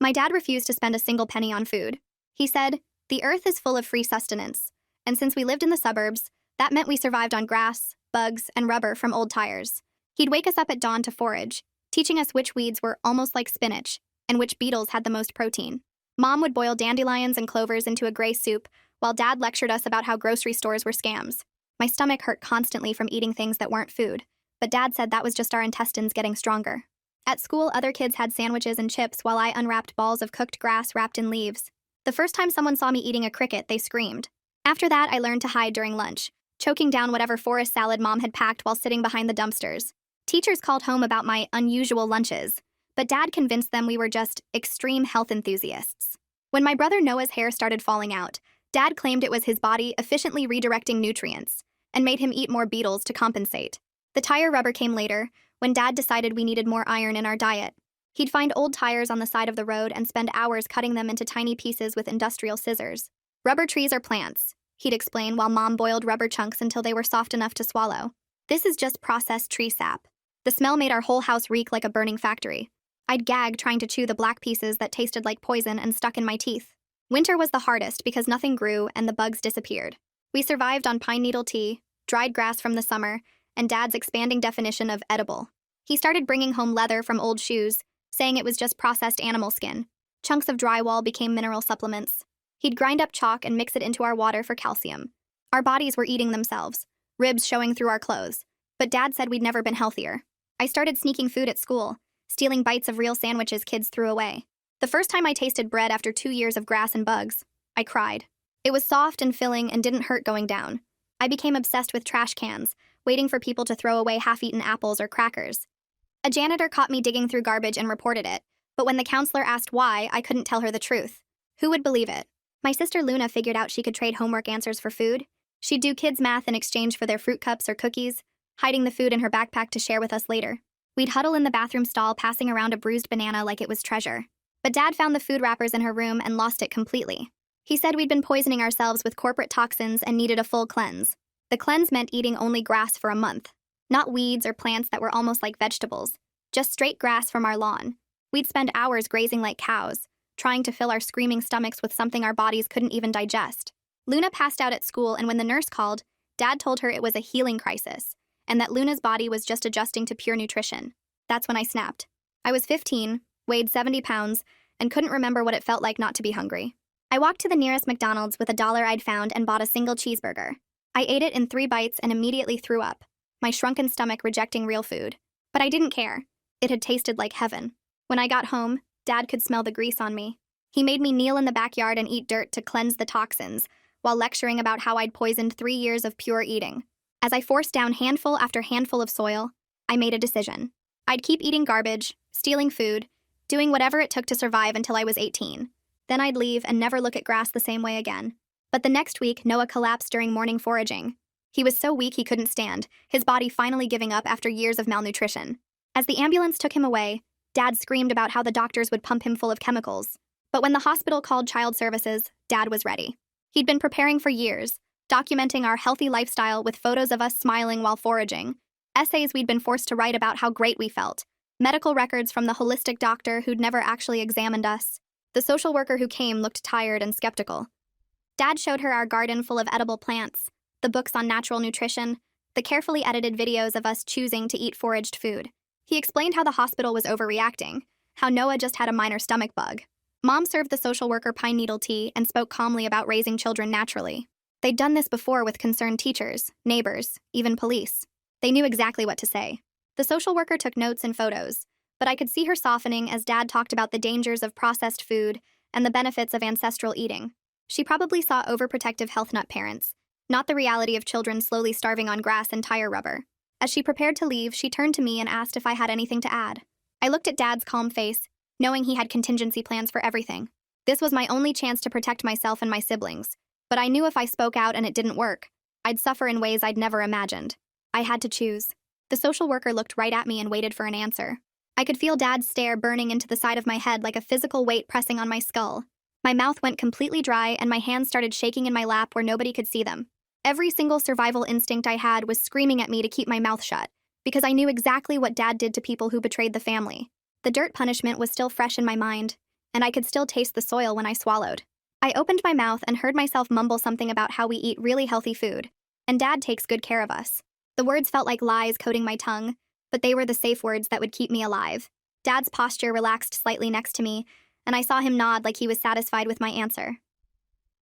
My dad refused to spend a single penny on food. He said, "The earth is full of free sustenance." And since we lived in the suburbs, that meant we survived on grass, bugs, and rubber from old tires. He'd wake us up at dawn to forage, teaching us which weeds were almost like spinach and which beetles had the most protein. Mom would boil dandelions and clovers into a gray soup, while Dad lectured us about how grocery stores were scams. My stomach hurt constantly from eating things that weren't food, but Dad said that was just our intestines getting stronger. At school, other kids had sandwiches and chips while I unwrapped balls of cooked grass wrapped in leaves. The first time someone saw me eating a cricket, they screamed. After that, I learned to hide during lunch, choking down whatever forest salad Mom had packed while sitting behind the dumpsters. Teachers called home about my unusual lunches, but Dad convinced them we were just extreme health enthusiasts. When my brother Noah's hair started falling out, Dad claimed it was his body efficiently redirecting nutrients and made him eat more beetles to compensate. The tire rubber came later, when Dad decided we needed more iron in our diet. He'd find old tires on the side of the road and spend hours cutting them into tiny pieces with industrial scissors. Rubber trees are plants, he'd explain while Mom boiled rubber chunks until they were soft enough to swallow. This is just processed tree sap. The smell made our whole house reek like a burning factory. I'd gag trying to chew the black pieces that tasted like poison and stuck in my teeth. Winter was the hardest because nothing grew and the bugs disappeared. We survived on pine needle tea, dried grass from the summer, and Dad's expanding definition of edible. He started bringing home leather from old shoes, saying it was just processed animal skin. Chunks of drywall became mineral supplements. He'd grind up chalk and mix it into our water for calcium. Our bodies were eating themselves, ribs showing through our clothes. But Dad said we'd never been healthier. I started sneaking food at school, stealing bites of real sandwiches kids threw away. The first time I tasted bread after 2 years of grass and bugs, I cried. It was soft and filling and didn't hurt going down. I became obsessed with trash cans, waiting for people to throw away half-eaten apples or crackers. A janitor caught me digging through garbage and reported it, but when the counselor asked why, I couldn't tell her the truth. Who would believe it? My sister Luna figured out she could trade homework answers for food. She'd do kids' math in exchange for their fruit cups or cookies, hiding the food in her backpack to share with us later. We'd huddle in the bathroom stall passing around a bruised banana like it was treasure. But Dad found the food wrappers in her room and lost it completely. He said we'd been poisoning ourselves with corporate toxins and needed a full cleanse. The cleanse meant eating only grass for a month. Not weeds or plants that were almost like vegetables. Just straight grass from our lawn. We'd spend hours grazing like cows, trying to fill our screaming stomachs with something our bodies couldn't even digest. Luna passed out at school, and when the nurse called, Dad told her it was a healing crisis, and that Luna's body was just adjusting to pure nutrition. That's when I snapped. I was 15, weighed 70 pounds, and couldn't remember what it felt like not to be hungry. I walked to the nearest McDonald's with $1 I'd found and bought a single cheeseburger. I ate it in 3 bites and immediately threw up, my shrunken stomach rejecting real food. But I didn't care. It had tasted like heaven. When I got home, Dad could smell the grease on me. He made me kneel in the backyard and eat dirt to cleanse the toxins, while lecturing about how I'd poisoned 3 years of pure eating. As I forced down handful after handful of soil, I made a decision. I'd keep eating garbage, stealing food, doing whatever it took to survive until I was 18. Then I'd leave and never look at grass the same way again. But the next week, Noah collapsed during morning foraging. He was so weak he couldn't stand, his body finally giving up after years of malnutrition. As the ambulance took him away, Dad screamed about how the doctors would pump him full of chemicals. But when the hospital called child services, Dad was ready. He'd been preparing for years, documenting our healthy lifestyle with photos of us smiling while foraging, essays we'd been forced to write about how great we felt, medical records from the holistic doctor who'd never actually examined us. The social worker who came looked tired and skeptical. Dad showed her our garden full of edible plants, the books on natural nutrition, the carefully edited videos of us choosing to eat foraged food. He explained how the hospital was overreacting, how Noah just had a minor stomach bug. Mom served the social worker pine needle tea and spoke calmly about raising children naturally. They'd done this before with concerned teachers, neighbors, even police. They knew exactly what to say. The social worker took notes and photos, but I could see her softening as Dad talked about the dangers of processed food and the benefits of ancestral eating. She probably saw overprotective health nut parents, not the reality of children slowly starving on grass and tire rubber. As she prepared to leave, she turned to me and asked if I had anything to add. I looked at Dad's calm face, knowing he had contingency plans for everything. This was my only chance to protect myself and my siblings, but I knew if I spoke out and it didn't work, I'd suffer in ways I'd never imagined. I had to choose. The social worker looked right at me and waited for an answer. I could feel Dad's stare burning into the side of my head like a physical weight pressing on my skull. My mouth went completely dry and my hands started shaking in my lap where nobody could see them. Every single survival instinct I had was screaming at me to keep my mouth shut, because I knew exactly what Dad did to people who betrayed the family. The dirt punishment was still fresh in my mind, and I could still taste the soil when I swallowed. I opened my mouth and heard myself mumble something about how we eat really healthy food, and Dad takes good care of us. The words felt like lies coating my tongue, but they were the safe words that would keep me alive. Dad's posture relaxed slightly next to me, and I saw him nod like he was satisfied with my answer.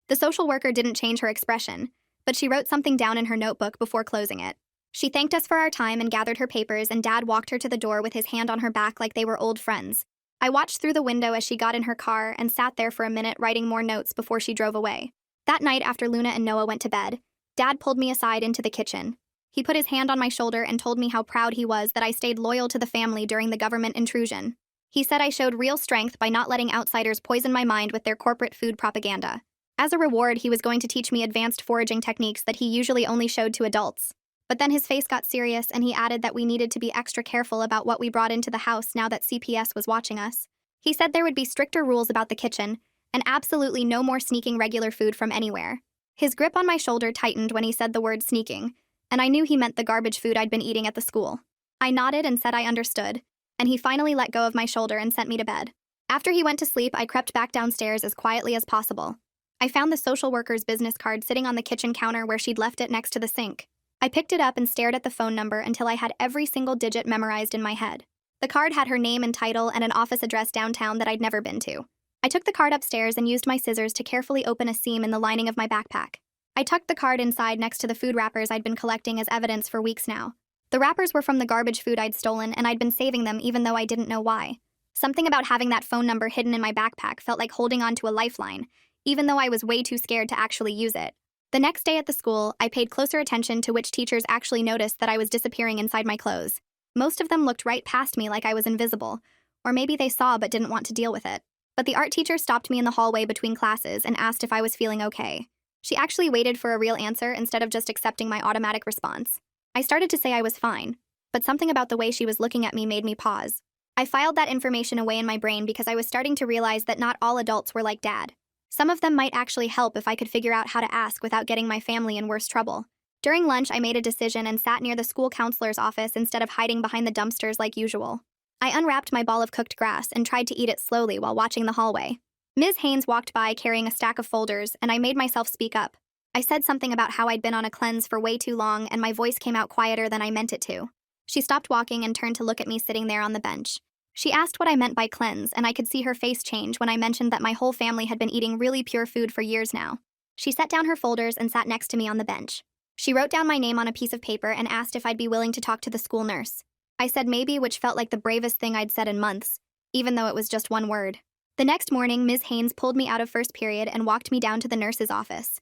The social worker didn't change her expression, but she wrote something down in her notebook before closing it. She thanked us for our time and gathered her papers, and Dad walked her to the door with his hand on her back like they were old friends. I watched through the window as she got in her car and sat there for a minute writing more notes before she drove away. That night, after Luna and Noah went to bed, Dad pulled me aside into the kitchen. He put his hand on my shoulder and told me how proud he was that I stayed loyal to the family during the government intrusion. He said I showed real strength by not letting outsiders poison my mind with their corporate food propaganda. As a reward, he was going to teach me advanced foraging techniques that he usually only showed to adults. But then his face got serious and he added that we needed to be extra careful about what we brought into the house now that CPS was watching us. He said there would be stricter rules about the kitchen, and absolutely no more sneaking regular food from anywhere. His grip on my shoulder tightened when he said the word sneaking, and I knew he meant the garbage food I'd been eating at the school. I nodded and said I understood, and he finally let go of my shoulder and sent me to bed. After he went to sleep, I crept back downstairs as quietly as possible. I found the social worker's business card sitting on the kitchen counter where she'd left it next to the sink. I picked it up and stared at the phone number until I had every single digit memorized in my head. The card had her name and title and an office address downtown that I'd never been to. I took the card upstairs and used my scissors to carefully open a seam in the lining of my backpack. I tucked the card inside next to the food wrappers I'd been collecting as evidence for weeks now. The wrappers were from the garbage food I'd stolen, and I'd been saving them even though I didn't know why. Something about having that phone number hidden in my backpack felt like holding on to a lifeline, even though I was way too scared to actually use it. The next day at the school, I paid closer attention to which teachers actually noticed that I was disappearing inside my clothes. Most of them looked right past me like I was invisible, or maybe they saw but didn't want to deal with it. But the art teacher stopped me in the hallway between classes and asked if I was feeling okay. She actually waited for a real answer instead of just accepting my automatic response. I started to say I was fine, but something about the way she was looking at me made me pause. I filed that information away in my brain because I was starting to realize that not all adults were like Dad. Some of them might actually help if I could figure out how to ask without getting my family in worse trouble. During lunch, I made a decision and sat near the school counselor's office instead of hiding behind the dumpsters like usual. I unwrapped my ball of cooked grass and tried to eat it slowly while watching the hallway. Ms. Haynes walked by carrying a stack of folders, and I made myself speak up. I said something about how I'd been on a cleanse for way too long, and my voice came out quieter than I meant it to. She stopped walking and turned to look at me sitting there on the bench. She asked what I meant by cleanse, and I could see her face change when I mentioned that my whole family had been eating really pure food for years now. She set down her folders and sat next to me on the bench. She wrote down my name on a piece of paper and asked if I'd be willing to talk to the school nurse. I said maybe, which felt like the bravest thing I'd said in months, even though it was just one word. The next morning, Ms. Haynes pulled me out of first period and walked me down to the nurse's office.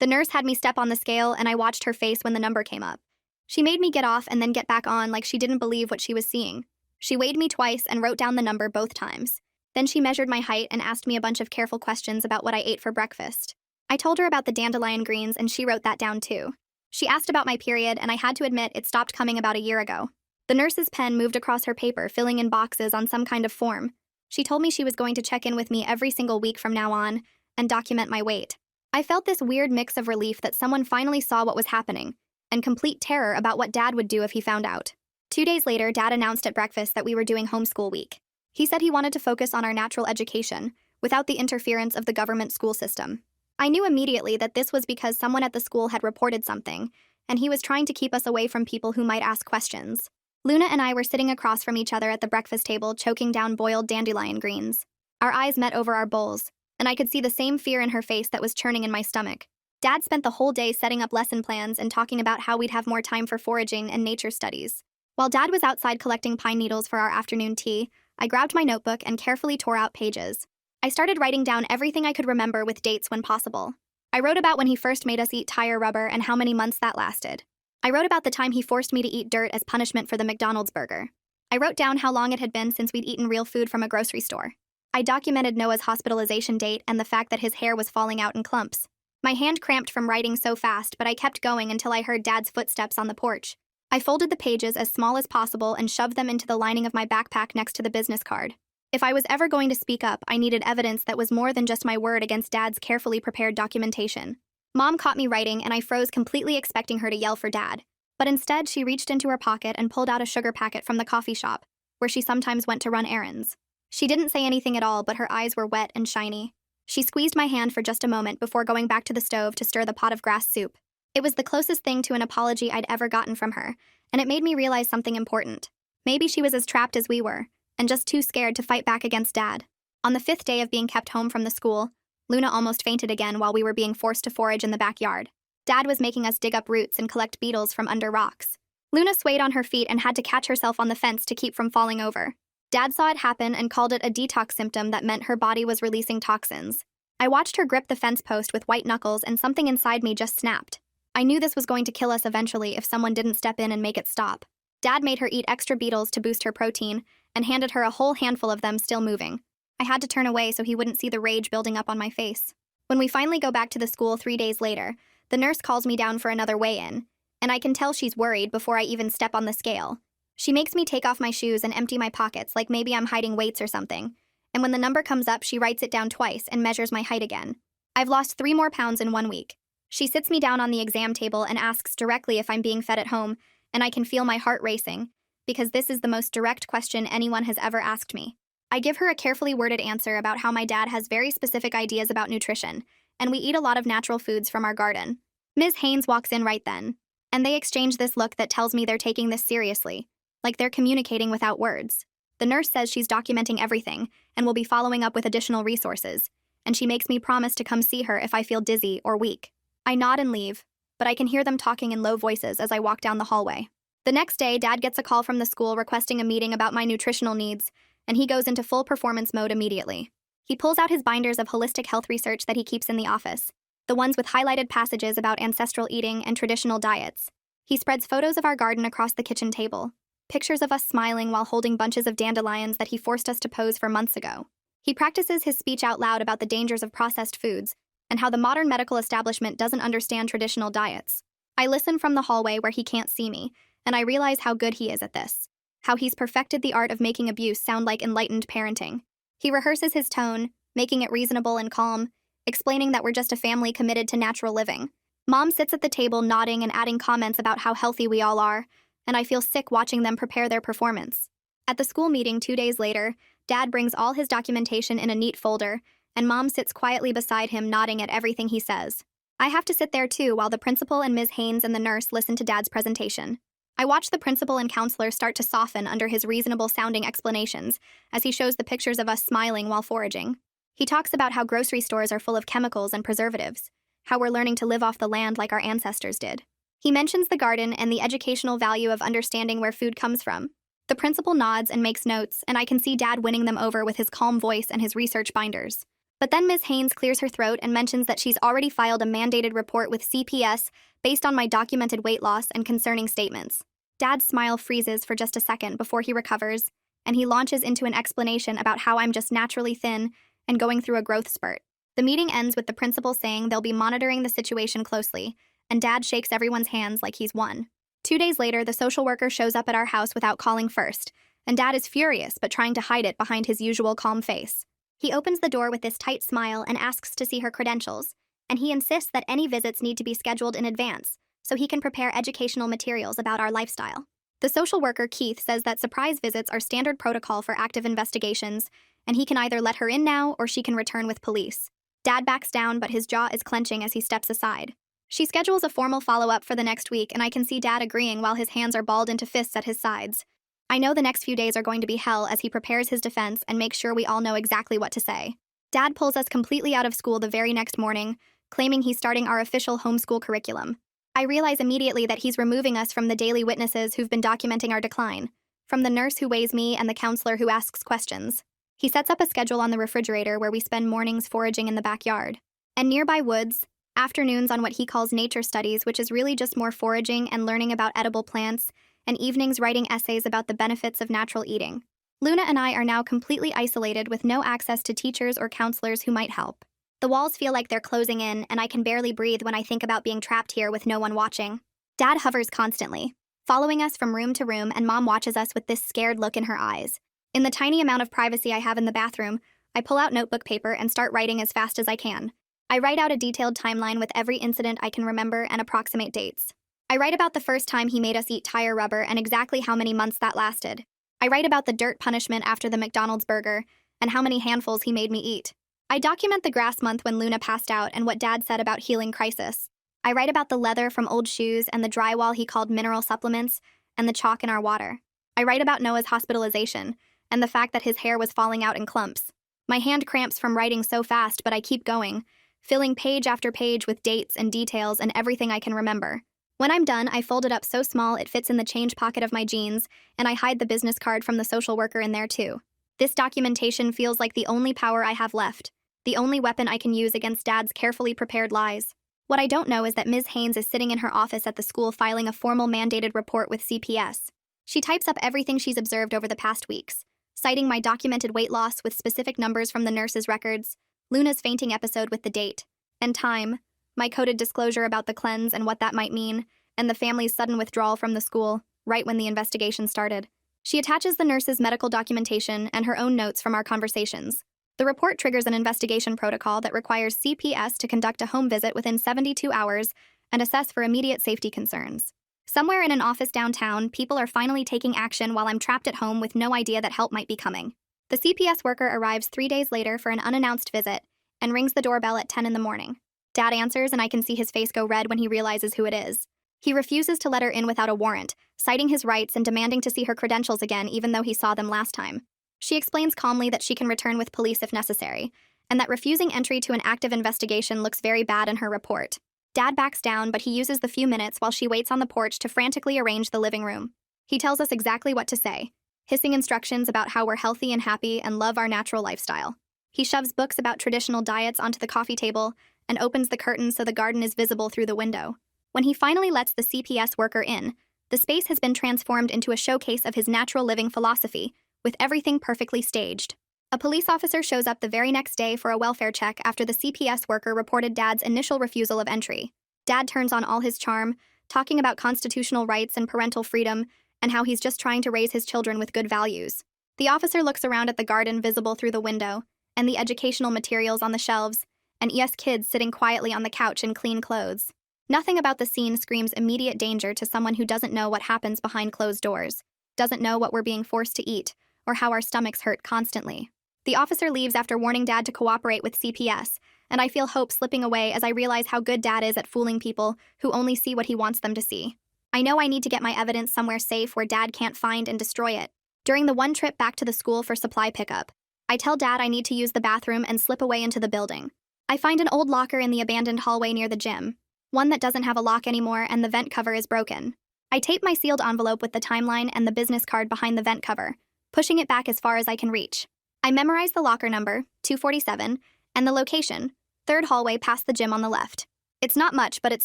The nurse had me step on the scale, and I watched her face when the number came up. She made me get off and then get back on like she didn't believe what she was seeing. She weighed me twice and wrote down the number both times. Then she measured my height and asked me a bunch of careful questions about what I ate for breakfast. I told her about the dandelion greens, and she wrote that down too. She asked about my period, and I had to admit it stopped coming about a year ago. The nurse's pen moved across her paper, filling in boxes on some kind of form. She told me she was going to check in with me every single week from now on and document my weight. I felt this weird mix of relief that someone finally saw what was happening, and complete terror about what Dad would do if he found out. 2 days later, Dad announced at breakfast that we were doing homeschool week. He said he wanted to focus on our natural education, without the interference of the government school system. I knew immediately that this was because someone at the school had reported something, and he was trying to keep us away from people who might ask questions. Luna and I were sitting across from each other at the breakfast table, choking down boiled dandelion greens. Our eyes met over our bowls, and I could see the same fear in her face that was churning in my stomach. Dad spent the whole day setting up lesson plans and talking about how we'd have more time for foraging and nature studies. While Dad was outside collecting pine needles for our afternoon tea, I grabbed my notebook and carefully tore out pages. I started writing down everything I could remember with dates when possible. I wrote about when he first made us eat tire rubber and how many months that lasted. I wrote about the time he forced me to eat dirt as punishment for the McDonald's burger. I wrote down how long it had been since we'd eaten real food from a grocery store. I documented Noah's hospitalization date and the fact that his hair was falling out in clumps. My hand cramped from writing so fast, but I kept going until I heard Dad's footsteps on the porch. I folded the pages as small as possible and shoved them into the lining of my backpack next to the business card. If I was ever going to speak up, I needed evidence that was more than just my word against Dad's carefully prepared documentation. Mom caught me writing, and I froze, completely expecting her to yell for Dad. But instead, she reached into her pocket and pulled out a sugar packet from the coffee shop, where she sometimes went to run errands. She didn't say anything at all, but her eyes were wet and shiny. She squeezed my hand for just a moment before going back to the stove to stir the pot of grass soup. It was the closest thing to an apology I'd ever gotten from her, and it made me realize something important. Maybe she was as trapped as we were, and just too scared to fight back against Dad. On the 5th day of being kept home from the school, Luna almost fainted again while we were being forced to forage in the backyard. Dad was making us dig up roots and collect beetles from under rocks. Luna swayed on her feet and had to catch herself on the fence to keep from falling over. Dad saw it happen and called it a detox symptom that meant her body was releasing toxins. I watched her grip the fence post with white knuckles and something inside me just snapped. I knew this was going to kill us eventually if someone didn't step in and make it stop. Dad made her eat extra beetles to boost her protein and handed her a whole handful of them still moving. I had to turn away so he wouldn't see the rage building up on my face. When we finally go back to the school 3 days later, the nurse calls me down for another weigh-in, and I can tell she's worried before I even step on the scale. She makes me take off my shoes and empty my pockets like maybe I'm hiding weights or something, and when the number comes up, she writes it down twice and measures my height again. I've lost 3 more pounds in 1 week. She sits me down on the exam table and asks directly if I'm being fed at home, and I can feel my heart racing, because this is the most direct question anyone has ever asked me. I give her a carefully worded answer about how my dad has very specific ideas about nutrition, and we eat a lot of natural foods from our garden. Ms. Haynes walks in right then, and they exchange this look that tells me they're taking this seriously, like they're communicating without words. The nurse says she's documenting everything and will be following up with additional resources, and she makes me promise to come see her if I feel dizzy or weak. I nod and leave, but I can hear them talking in low voices as I walk down the hallway. The next day, Dad gets a call from the school requesting a meeting about my nutritional needs, and he goes into full performance mode immediately. He pulls out his binders of holistic health research that he keeps in the office, the ones with highlighted passages about ancestral eating and traditional diets. He spreads photos of our garden across the kitchen table, pictures of us smiling while holding bunches of dandelions that he forced us to pose for months ago. He practices his speech out loud about the dangers of processed foods and how the modern medical establishment doesn't understand traditional diets. I listen from the hallway where he can't see me, and I realize how good he is at this. How he's perfected the art of making abuse sound like enlightened parenting. He rehearses his tone, making it reasonable and calm, explaining that we're just a family committed to natural living. Mom sits at the table nodding and adding comments about how healthy we all are, and I feel sick watching them prepare their performance. At the school meeting 2 days later, Dad brings all his documentation in a neat folder, and Mom sits quietly beside him nodding at everything he says. I have to sit there too while the principal and Ms. Haynes and the nurse listen to Dad's presentation. I watch the principal and counselor start to soften under his reasonable-sounding explanations as he shows the pictures of us smiling while foraging. He talks about how grocery stores are full of chemicals and preservatives, how we're learning to live off the land like our ancestors did. He mentions the garden and the educational value of understanding where food comes from. The principal nods and makes notes, and I can see Dad winning them over with his calm voice and his research binders. But then Ms. Haynes clears her throat and mentions that she's already filed a mandated report with CPS based on my documented weight loss and concerning statements. Dad's smile freezes for just a second before he recovers, and he launches into an explanation about how I'm just naturally thin and going through a growth spurt. The meeting ends with the principal saying they'll be monitoring the situation closely, and Dad shakes everyone's hands like he's won. 2 days later, the social worker shows up at our house without calling first, and Dad is furious but trying to hide it behind his usual calm face. He opens the door with this tight smile and asks to see her credentials, and he insists that any visits need to be scheduled in advance so he can prepare educational materials about our lifestyle. The social worker, Keith, says that surprise visits are standard protocol for active investigations, and he can either let her in now or she can return with police. Dad backs down, but his jaw is clenching as he steps aside. She schedules a formal follow-up for the next week, and I can see Dad agreeing while his hands are balled into fists at his sides. I know the next few days are going to be hell as he prepares his defense and makes sure we all know exactly what to say. Dad pulls us completely out of school the very next morning, claiming he's starting our official homeschool curriculum. I realize immediately that he's removing us from the daily witnesses who've been documenting our decline, from the nurse who weighs me and the counselor who asks questions. He sets up a schedule on the refrigerator where we spend mornings foraging in the backyard, and nearby woods, afternoons on what he calls nature studies, which is really just more foraging and learning about edible plants, and evenings writing essays about the benefits of natural eating. Luna and I are now completely isolated with no access to teachers or counselors who might help. The walls feel like they're closing in, and I can barely breathe when I think about being trapped here with no one watching. Dad hovers constantly, following us from room to room, and Mom watches us with this scared look in her eyes. In the tiny amount of privacy I have in the bathroom, I pull out notebook paper and start writing as fast as I can. I write out a detailed timeline with every incident I can remember and approximate dates. I write about the first time he made us eat tire rubber and exactly how many months that lasted. I write about the dirt punishment after the McDonald's burger and how many handfuls he made me eat. I document the grass month when Luna passed out and what Dad said about healing crisis. I write about the leather from old shoes and the drywall he called mineral supplements and the chalk in our water. I write about Noah's hospitalization and the fact that his hair was falling out in clumps. My hand cramps from writing so fast, but I keep going, filling page after page with dates and details and everything I can remember. When I'm done, I fold it up so small it fits in the change pocket of my jeans, and I hide the business card from the social worker in there too. This documentation feels like the only power I have left, the only weapon I can use against Dad's carefully prepared lies. What I don't know is that Ms. Haynes is sitting in her office at the school filing a formal mandated report with CPS. She types up everything she's observed over the past weeks, citing my documented weight loss with specific numbers from the nurse's records, Luna's fainting episode with the date and time, my coded disclosure about the cleanse and what that might mean, and the family's sudden withdrawal from the school, right when the investigation started. She attaches the nurse's medical documentation and her own notes from our conversations. The report triggers an investigation protocol that requires CPS to conduct a home visit within 72 hours and assess for immediate safety concerns. Somewhere in an office downtown, people are finally taking action while I'm trapped at home with no idea that help might be coming. The CPS worker arrives 3 days later for an unannounced visit and rings the doorbell at 10 in the morning. Dad answers, and I can see his face go red when he realizes who it is. He refuses to let her in without a warrant, citing his rights and demanding to see her credentials again even though he saw them last time. She explains calmly that she can return with police if necessary, and that refusing entry to an active investigation looks very bad in her report. Dad backs down, but he uses the few minutes while she waits on the porch to frantically arrange the living room. He tells us exactly what to say, hissing instructions about how we're healthy and happy and love our natural lifestyle. He shoves books about traditional diets onto the coffee table and opens the curtain so the garden is visible through the window. When he finally lets the CPS worker in, the space has been transformed into a showcase of his natural living philosophy, with everything perfectly staged. A police officer shows up the very next day for a welfare check after the CPS worker reported Dad's initial refusal of entry. Dad turns on all his charm, talking about constitutional rights and parental freedom, and how he's just trying to raise his children with good values. The officer looks around at the garden visible through the window, and the educational materials on the shelves, and kids sitting quietly on the couch in clean clothes. Nothing about the scene screams immediate danger to someone who doesn't know what happens behind closed doors, doesn't know what we're being forced to eat, or how our stomachs hurt constantly. The officer leaves after warning Dad to cooperate with CPS, and I feel hope slipping away as I realize how good Dad is at fooling people who only see what he wants them to see. I know I need to get my evidence somewhere safe where Dad can't find and destroy it. During the one trip back to the school for supply pickup, I tell Dad I need to use the bathroom and slip away into the building. I find an old locker in the abandoned hallway near the gym, one that doesn't have a lock anymore and the vent cover is broken. I tape my sealed envelope with the timeline and the business card behind the vent cover, pushing it back as far as I can reach. I memorize the locker number, 247, and the location, third hallway past the gym on the left. It's not much, but it's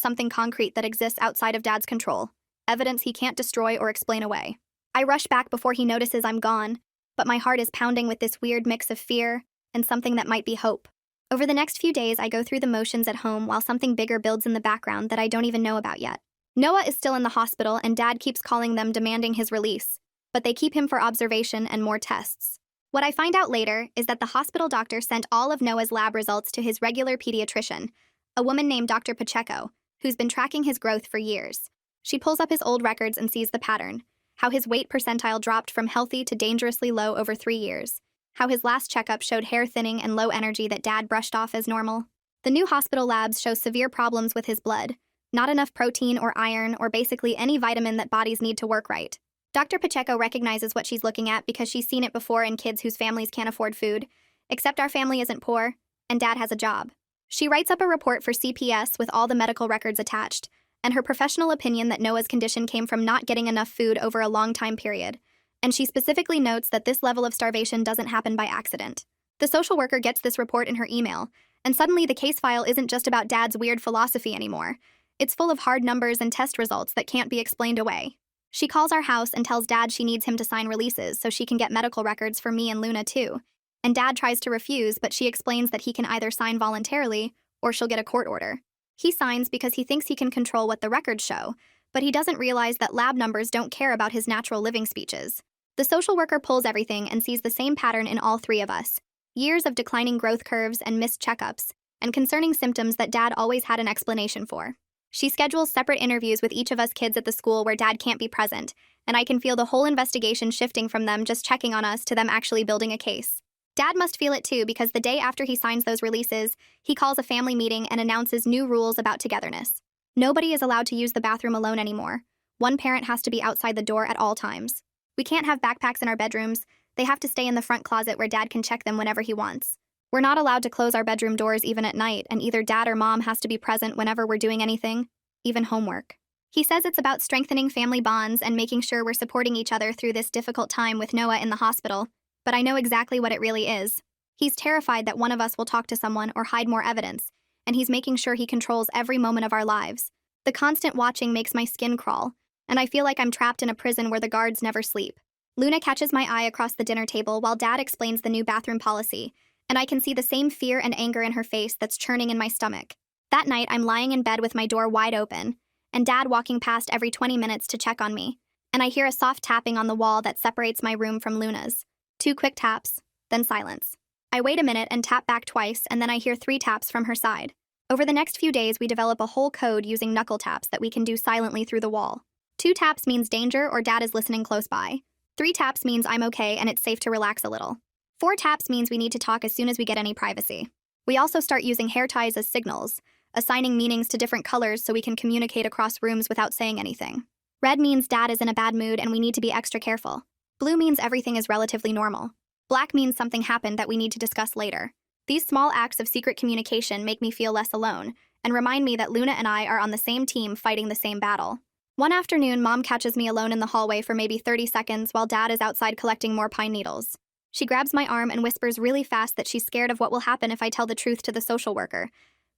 something concrete that exists outside of Dad's control, evidence he can't destroy or explain away. I rush back before he notices I'm gone, but my heart is pounding with this weird mix of fear and something that might be hope. Over the next few days, I go through the motions at home while something bigger builds in the background that I don't even know about yet. Noah is still in the hospital, and Dad keeps calling them demanding his release, but they keep him for observation and more tests. What I find out later is that the hospital doctor sent all of Noah's lab results to his regular pediatrician, a woman named Dr. Pacheco, who's been tracking his growth for years. She pulls up his old records and sees the pattern, how his weight percentile dropped from healthy to dangerously low over 3 years, how his last checkup showed hair thinning and low energy that Dad brushed off as normal. The new hospital labs show severe problems with his blood, not enough protein or iron or basically any vitamin that bodies need to work right. Dr. Pacheco recognizes what she's looking at because she's seen it before in kids whose families can't afford food, except our family isn't poor, and Dad has a job. She writes up a report for CPS with all the medical records attached, and her professional opinion that Noah's condition came from not getting enough food over a long time period, and she specifically notes that this level of starvation doesn't happen by accident. The social worker gets this report in her email, and suddenly the case file isn't just about Dad's weird philosophy anymore. It's full of hard numbers and test results that can't be explained away. She calls our house and tells Dad she needs him to sign releases so she can get medical records for me and Luna too, and Dad tries to refuse, but she explains that he can either sign voluntarily or she'll get a court order. He signs because he thinks he can control what the records show, but he doesn't realize that lab numbers don't care about his natural living speeches. The social worker pulls everything and sees the same pattern in all three of us. Years of declining growth curves and missed checkups, and concerning symptoms that Dad always had an explanation for. She schedules separate interviews with each of us kids at the school where Dad can't be present, and I can feel the whole investigation shifting from them just checking on us to them actually building a case. Dad must feel it too, because the day after he signs those releases, he calls a family meeting and announces new rules about togetherness. Nobody is allowed to use the bathroom alone anymore. One parent has to be outside the door at all times. We can't have backpacks in our bedrooms. They have to stay in the front closet where Dad can check them whenever he wants. We're not allowed to close our bedroom doors even at night, and either Dad or Mom has to be present whenever we're doing anything, even homework. He says it's about strengthening family bonds and making sure we're supporting each other through this difficult time with Noah in the hospital, but I know exactly what it really is. He's terrified that one of us will talk to someone or hide more evidence, and he's making sure he controls every moment of our lives. The constant watching makes my skin crawl, and I feel like I'm trapped in a prison where the guards never sleep. Luna catches my eye across the dinner table while Dad explains the new bathroom policy, and I can see the same fear and anger in her face that's churning in my stomach. That night, I'm lying in bed with my door wide open, and Dad walking past every 20 minutes to check on me, and I hear a soft tapping on the wall that separates my room from Luna's. 2 quick taps, then silence. I wait a minute and tap back twice, and then I hear 3 taps from her side. Over the next few days, we develop a whole code using knuckle taps that we can do silently through the wall. 2 taps means danger or Dad is listening close by. 3 taps means I'm okay and it's safe to relax a little. 4 taps means we need to talk as soon as we get any privacy. We also start using hair ties as signals, assigning meanings to different colors so we can communicate across rooms without saying anything. Red means Dad is in a bad mood and we need to be extra careful. Blue means everything is relatively normal. Black means something happened that we need to discuss later. These small acts of secret communication make me feel less alone and remind me that Luna and I are on the same team fighting the same battle. One afternoon, Mom catches me alone in the hallway for maybe 30 seconds while Dad is outside collecting more pine needles. She grabs my arm and whispers really fast that she's scared of what will happen if I tell the truth to the social worker,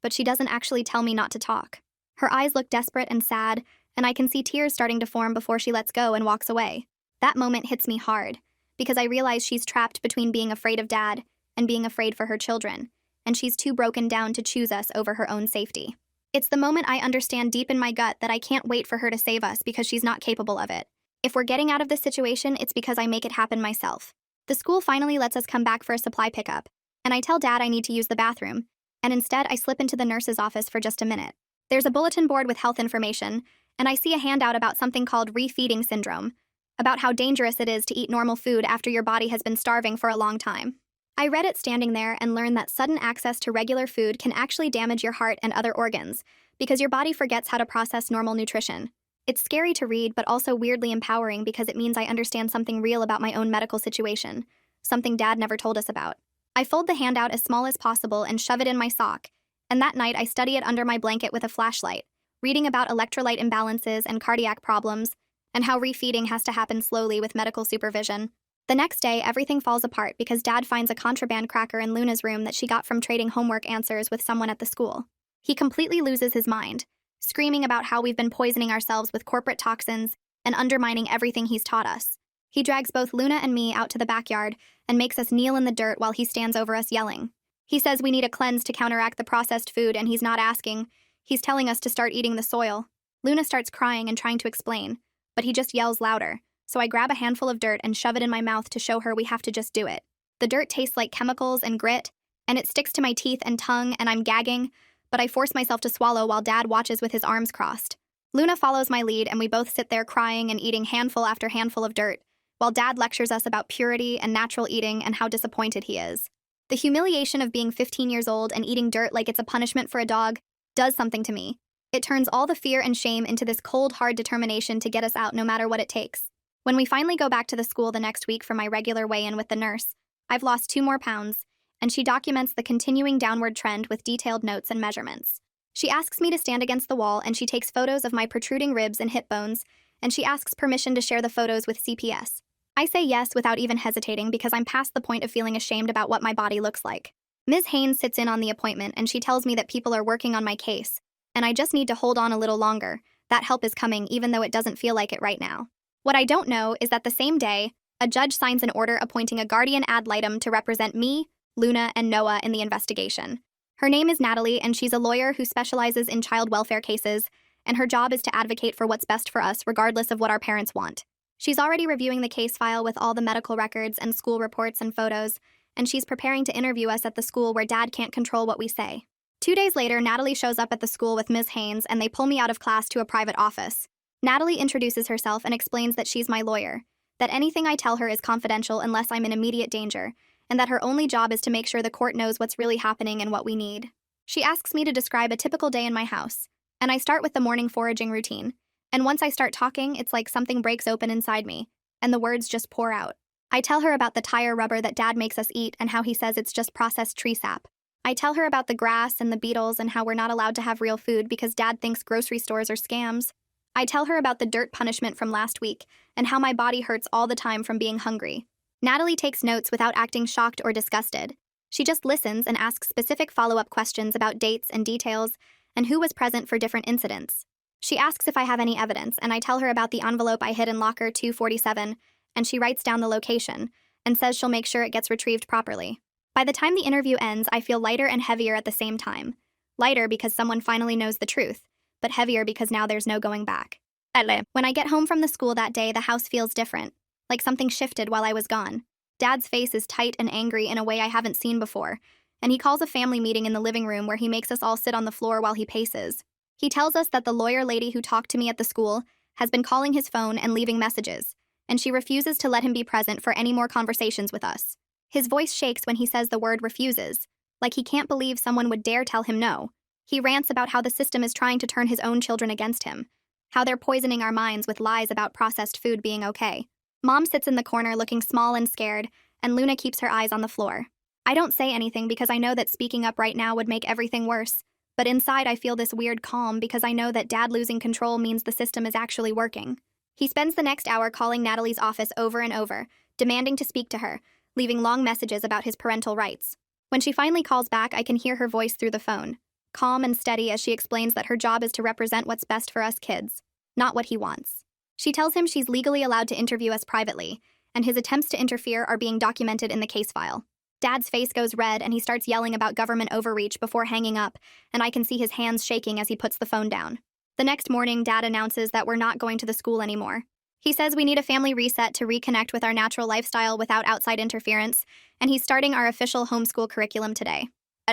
but she doesn't actually tell me not to talk. Her eyes look desperate and sad, and I can see tears starting to form before she lets go and walks away. That moment hits me hard, because I realize she's trapped between being afraid of Dad and being afraid for her children, and she's too broken down to choose us over her own safety. It's the moment I understand deep in my gut that I can't wait for her to save us because she's not capable of it. If we're getting out of this situation, it's because I make it happen myself. The school finally lets us come back for a supply pickup, and I tell Dad I need to use the bathroom, and instead I slip into the nurse's office for just a minute. There's a bulletin board with health information, and I see a handout about something called refeeding syndrome, about how dangerous it is to eat normal food after your body has been starving for a long time. I read it standing there and learned that sudden access to regular food can actually damage your heart and other organs, because your body forgets how to process normal nutrition. It's scary to read, but also weirdly empowering because it means I understand something real about my own medical situation, something Dad never told us about. I fold the handout as small as possible and shove it in my sock, and that night I study it under my blanket with a flashlight, reading about electrolyte imbalances and cardiac problems, and how refeeding has to happen slowly with medical supervision. The next day, everything falls apart because Dad finds a contraband cracker in Luna's room that she got from trading homework answers with someone at the school. He completely loses his mind, screaming about how we've been poisoning ourselves with corporate toxins and undermining everything he's taught us. He drags both Luna and me out to the backyard and makes us kneel in the dirt while he stands over us yelling. He says we need a cleanse to counteract the processed food, and he's not asking. He's telling us to start eating the soil. Luna starts crying and trying to explain, but he just yells louder, so I grab a handful of dirt and shove it in my mouth to show her we have to just do it. The dirt tastes like chemicals and grit, and it sticks to my teeth and tongue, and I'm gagging, but I force myself to swallow while Dad watches with his arms crossed. Luna follows my lead, and we both sit there crying and eating handful after handful of dirt, while Dad lectures us about purity and natural eating and how disappointed he is. The humiliation of being 15 years old and eating dirt like it's a punishment for a dog does something to me. It turns all the fear and shame into this cold, hard determination to get us out no matter what it takes. When we finally go back to the school the next week for my regular weigh-in with the nurse, I've lost 2 more pounds, and she documents the continuing downward trend with detailed notes and measurements. She asks me to stand against the wall, and she takes photos of my protruding ribs and hip bones, and she asks permission to share the photos with CPS. I say yes without even hesitating because I'm past the point of feeling ashamed about what my body looks like. Ms. Haynes sits in on the appointment, and she tells me that people are working on my case, and I just need to hold on a little longer. That help is coming even though it doesn't feel like it right now. What I don't know is that the same day, a judge signs an order appointing a guardian ad litem to represent me, Luna, and Noah in the investigation. Her name is Natalie, and she's a lawyer who specializes in child welfare cases, and her job is to advocate for what's best for us regardless of what our parents want. She's already reviewing the case file with all the medical records and school reports and photos, and she's preparing to interview us at the school where Dad can't control what we say. 2 days later, Natalie shows up at the school with Ms. Haynes, and they pull me out of class to a private office. Natalie introduces herself and explains that she's my lawyer, that anything I tell her is confidential unless I'm in immediate danger, and that her only job is to make sure the court knows what's really happening and what we need. She asks me to describe a typical day in my house, and I start with the morning foraging routine. And once I start talking, it's like something breaks open inside me, and the words just pour out. I tell her about the tire rubber that Dad makes us eat and how he says it's just processed tree sap. I tell her about the grass and the beetles and how we're not allowed to have real food because Dad thinks grocery stores are scams. I tell her about the dirt punishment from last week and how my body hurts all the time from being hungry. Natalie takes notes without acting shocked or disgusted. She just listens and asks specific follow-up questions about dates and details and who was present for different incidents. She asks if I have any evidence, and I tell her about the envelope I hid in locker 247, and she writes down the location and says she'll make sure it gets retrieved properly. By the time the interview ends, I feel lighter and heavier at the same time. Lighter because someone finally knows the truth, but heavier because now there's no going back. When I get home from the school that day, the house feels different, like something shifted while I was gone. Dad's face is tight and angry in a way I haven't seen before, and he calls a family meeting in the living room where he makes us all sit on the floor while he paces. He tells us that the lawyer lady who talked to me at the school has been calling his phone and leaving messages, and she refuses to let him be present for any more conversations with us. His voice shakes when he says the word refuses, like he can't believe someone would dare tell him no. He rants about how the system is trying to turn his own children against him, how they're poisoning our minds with lies about processed food being okay. Mom sits in the corner looking small and scared, and Luna keeps her eyes on the floor. I don't say anything because I know that speaking up right now would make everything worse, but inside I feel this weird calm because I know that Dad losing control means the system is actually working. He spends the next hour calling Natalie's office over and over, demanding to speak to her, leaving long messages about his parental rights. When she finally calls back, I can hear her voice through the phone, calm and steady as she explains that her job is to represent what's best for us kids, not what he wants. She tells him she's legally allowed to interview us privately, and his attempts to interfere are being documented in the case file. Dad's face goes red and he starts yelling about government overreach before hanging up, and I can see his hands shaking as he puts the phone down. The next morning, Dad announces that we're not going to the school anymore. He says we need a family reset to reconnect with our natural lifestyle without outside interference, and he's starting our official homeschool curriculum today.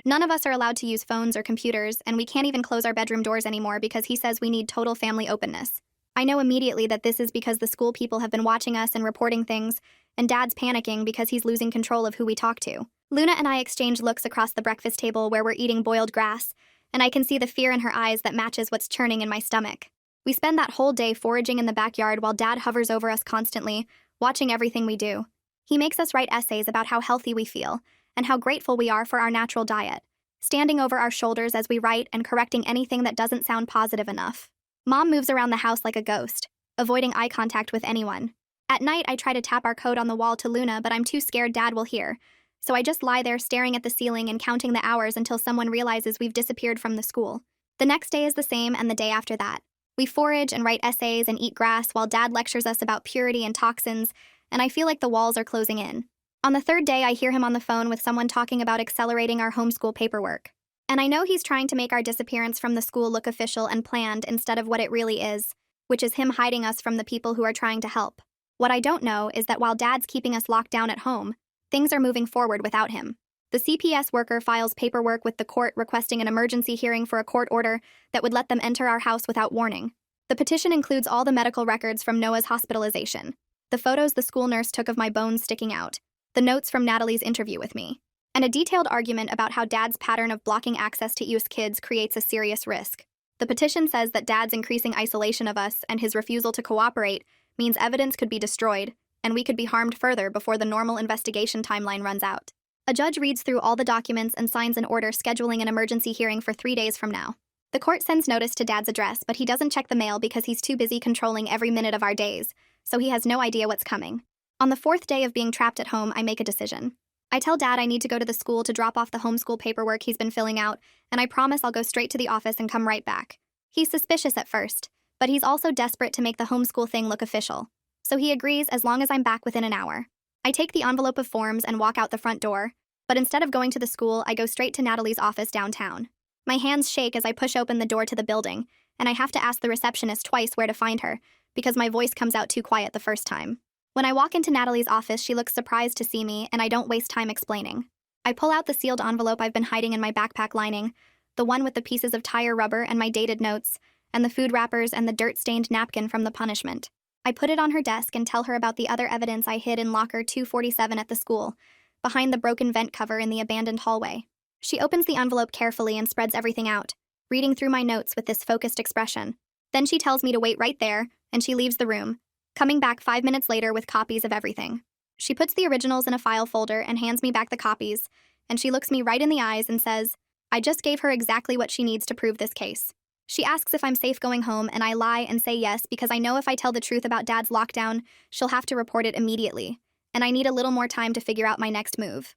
None of us are allowed to use phones or computers, and we can't even close our bedroom doors anymore because he says we need total family openness. I know immediately that this is because the school people have been watching us and reporting things, and Dad's panicking because he's losing control of who we talk to. Luna and I exchange looks across the breakfast table where we're eating boiled grass, and I can see the fear in her eyes that matches what's churning in my stomach. We spend that whole day foraging in the backyard while Dad hovers over us constantly, watching everything we do. He makes us write essays about how healthy we feel and how grateful we are for our natural diet, standing over our shoulders as we write and correcting anything that doesn't sound positive enough. Mom moves around the house like a ghost, avoiding eye contact with anyone. At night, I try to tap our code on the wall to Luna, but I'm too scared Dad will hear, so I just lie there staring at the ceiling and counting the hours until someone realizes we've disappeared from the school. The next day is the same, and the day after that. We forage and write essays and eat grass while Dad lectures us about purity and toxins, and I feel like the walls are closing in. On the third day, I hear him on the phone with someone talking about accelerating our homeschool paperwork. And I know he's trying to make our disappearance from the school look official and planned instead of what it really is, which is him hiding us from the people who are trying to help. What I don't know is that while Dad's keeping us locked down at home, things are moving forward without him. The CPS worker files paperwork with the court requesting an emergency hearing for a court order that would let them enter our house without warning. The petition includes all the medical records from Noah's hospitalization, the photos the school nurse took of my bones sticking out, the notes from Natalie's interview with me, and a detailed argument about how Dad's pattern of blocking access to US kids creates a serious risk. The petition says that Dad's increasing isolation of us and his refusal to cooperate means evidence could be destroyed, and we could be harmed further before the normal investigation timeline runs out. A judge reads through all the documents and signs an order scheduling an emergency hearing for 3 days from now. The court sends notice to Dad's address, but he doesn't check the mail because he's too busy controlling every minute of our days, so he has no idea what's coming. On the 4th day of being trapped at home, I make a decision. I tell Dad I need to go to the school to drop off the homeschool paperwork he's been filling out, and I promise I'll go straight to the office and come right back. He's suspicious at first, but he's also desperate to make the homeschool thing look official, so he agrees as long as I'm back within an hour. I take the envelope of forms and walk out the front door, but instead of going to the school, I go straight to Natalie's office downtown. My hands shake as I push open the door to the building, and I have to ask the receptionist twice where to find her, because my voice comes out too quiet the first time. When I walk into Natalie's office, she looks surprised to see me, and I don't waste time explaining. I pull out the sealed envelope I've been hiding in my backpack lining, the one with the pieces of tire rubber and my dated notes, and the food wrappers and the dirt-stained napkin from the punishment. I put it on her desk and tell her about the other evidence I hid in locker 247 at the school, behind the broken vent cover in the abandoned hallway. She opens the envelope carefully and spreads everything out, reading through my notes with this focused expression. Then she tells me to wait right there, and she leaves the room, coming back 5 minutes later with copies of everything. She puts the originals in a file folder and hands me back the copies, and she looks me right in the eyes and says, "I just gave her exactly what she needs to prove this case." She asks if I'm safe going home, and I lie and say yes because I know if I tell the truth about Dad's lockdown, she'll have to report it immediately, and I need a little more time to figure out my next move.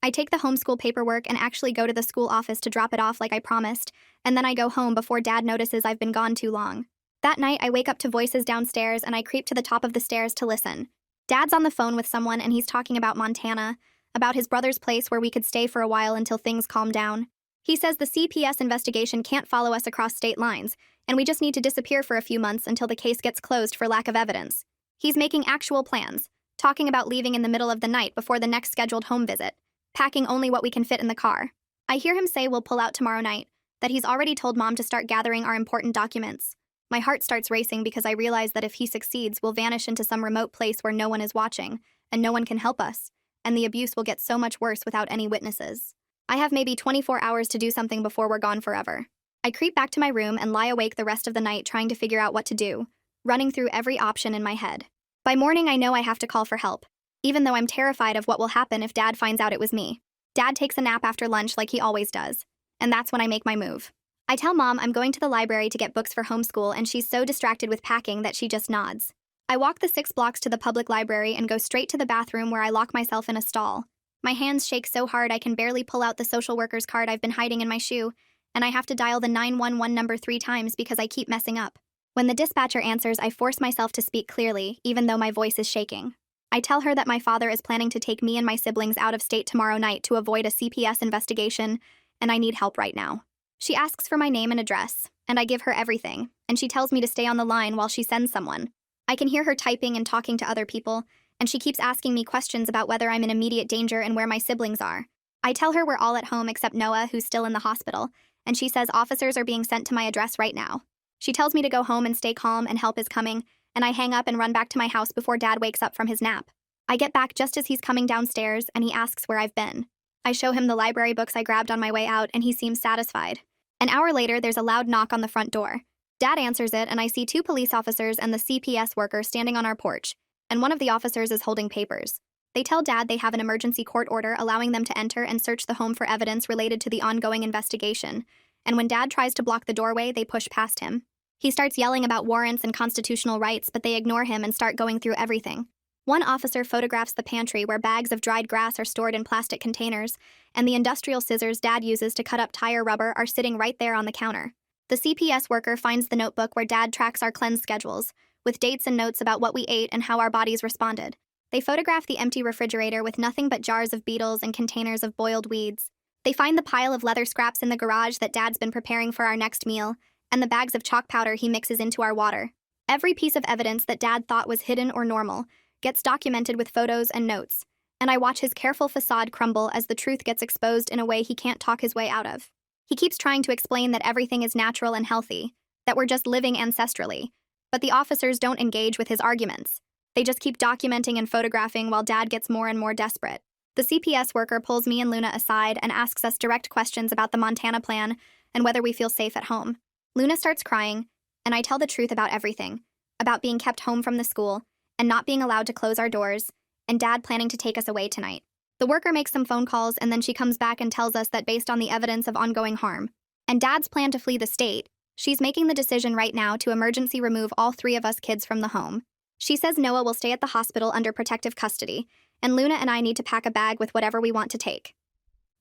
I take the homeschool paperwork and actually go to the school office to drop it off like I promised, and then I go home before Dad notices I've been gone too long. That night, I wake up to voices downstairs and I creep to the top of the stairs to listen. Dad's on the phone with someone and he's talking about Montana, about his brother's place where we could stay for a while until things calm down. He says the CPS investigation can't follow us across state lines, and we just need to disappear for a few months until the case gets closed for lack of evidence. He's making actual plans, talking about leaving in the middle of the night before the next scheduled home visit, packing only what we can fit in the car. I hear him say we'll pull out tomorrow night, that he's already told Mom to start gathering our important documents. My heart starts racing because I realize that if he succeeds, we'll vanish into some remote place where no one is watching, and no one can help us, and the abuse will get so much worse without any witnesses. I have maybe 24 hours to do something before we're gone forever. I creep back to my room and lie awake the rest of the night trying to figure out what to do, running through every option in my head. By morning, I know I have to call for help, even though I'm terrified of what will happen if Dad finds out it was me. Dad takes a nap after lunch like he always does, and that's when I make my move. I tell Mom I'm going to the library to get books for homeschool, and she's so distracted with packing that she just nods. I walk the 6 blocks to the public library and go straight to the bathroom where I lock myself in a stall. My hands shake so hard I can barely pull out the social worker's card I've been hiding in my shoe, and I have to dial the 911 number 3 times because I keep messing up. When the dispatcher answers, I force myself to speak clearly, even though my voice is shaking. I tell her that my father is planning to take me and my siblings out of state tomorrow night to avoid a CPS investigation, and I need help right now. She asks for my name and address, and I give her everything, and she tells me to stay on the line while she sends someone. I can hear her typing and talking to other people, and she keeps asking me questions about whether I'm in immediate danger and where my siblings are. I tell her we're all at home except Noah, who's still in the hospital, and she says officers are being sent to my address right now. She tells me to go home and stay calm and help is coming, and I hang up and run back to my house before Dad wakes up from his nap. I get back just as he's coming downstairs, and he asks where I've been. I show him the library books I grabbed on my way out, and he seems satisfied. An hour later, there's a loud knock on the front door. Dad answers it, and I see 2 police officers and the CPS worker standing on our porch, and one of the officers is holding papers. They tell Dad they have an emergency court order allowing them to enter and search the home for evidence related to the ongoing investigation, and when Dad tries to block the doorway, they push past him. He starts yelling about warrants and constitutional rights, but they ignore him and start going through everything. One officer photographs the pantry where bags of dried grass are stored in plastic containers, and the industrial scissors Dad uses to cut up tire rubber are sitting right there on the counter. The CPS worker finds the notebook where Dad tracks our cleanse schedules, with dates and notes about what we ate and how our bodies responded. They photograph the empty refrigerator with nothing but jars of beetles and containers of boiled weeds. They find the pile of leather scraps in the garage that Dad's been preparing for our next meal, and the bags of chalk powder he mixes into our water. Every piece of evidence that Dad thought was hidden or normal gets documented with photos and notes, and I watch his careful facade crumble as the truth gets exposed in a way he can't talk his way out of. He keeps trying to explain that everything is natural and healthy, that we're just living ancestrally, but the officers don't engage with his arguments. They just keep documenting and photographing while Dad gets more and more desperate. The CPS worker pulls me and Luna aside and asks us direct questions about the Montana plan and whether we feel safe at home. Luna starts crying, and I tell the truth about everything, about being kept home from the school, and not being allowed to close our doors, and Dad planning to take us away tonight. The worker makes some phone calls, and then she comes back and tells us that based on the evidence of ongoing harm, and Dad's plan to flee the state, she's making the decision right now to emergency remove all 3 of us kids from the home. She says Noah will stay at the hospital under protective custody, and Luna and I need to pack a bag with whatever we want to take.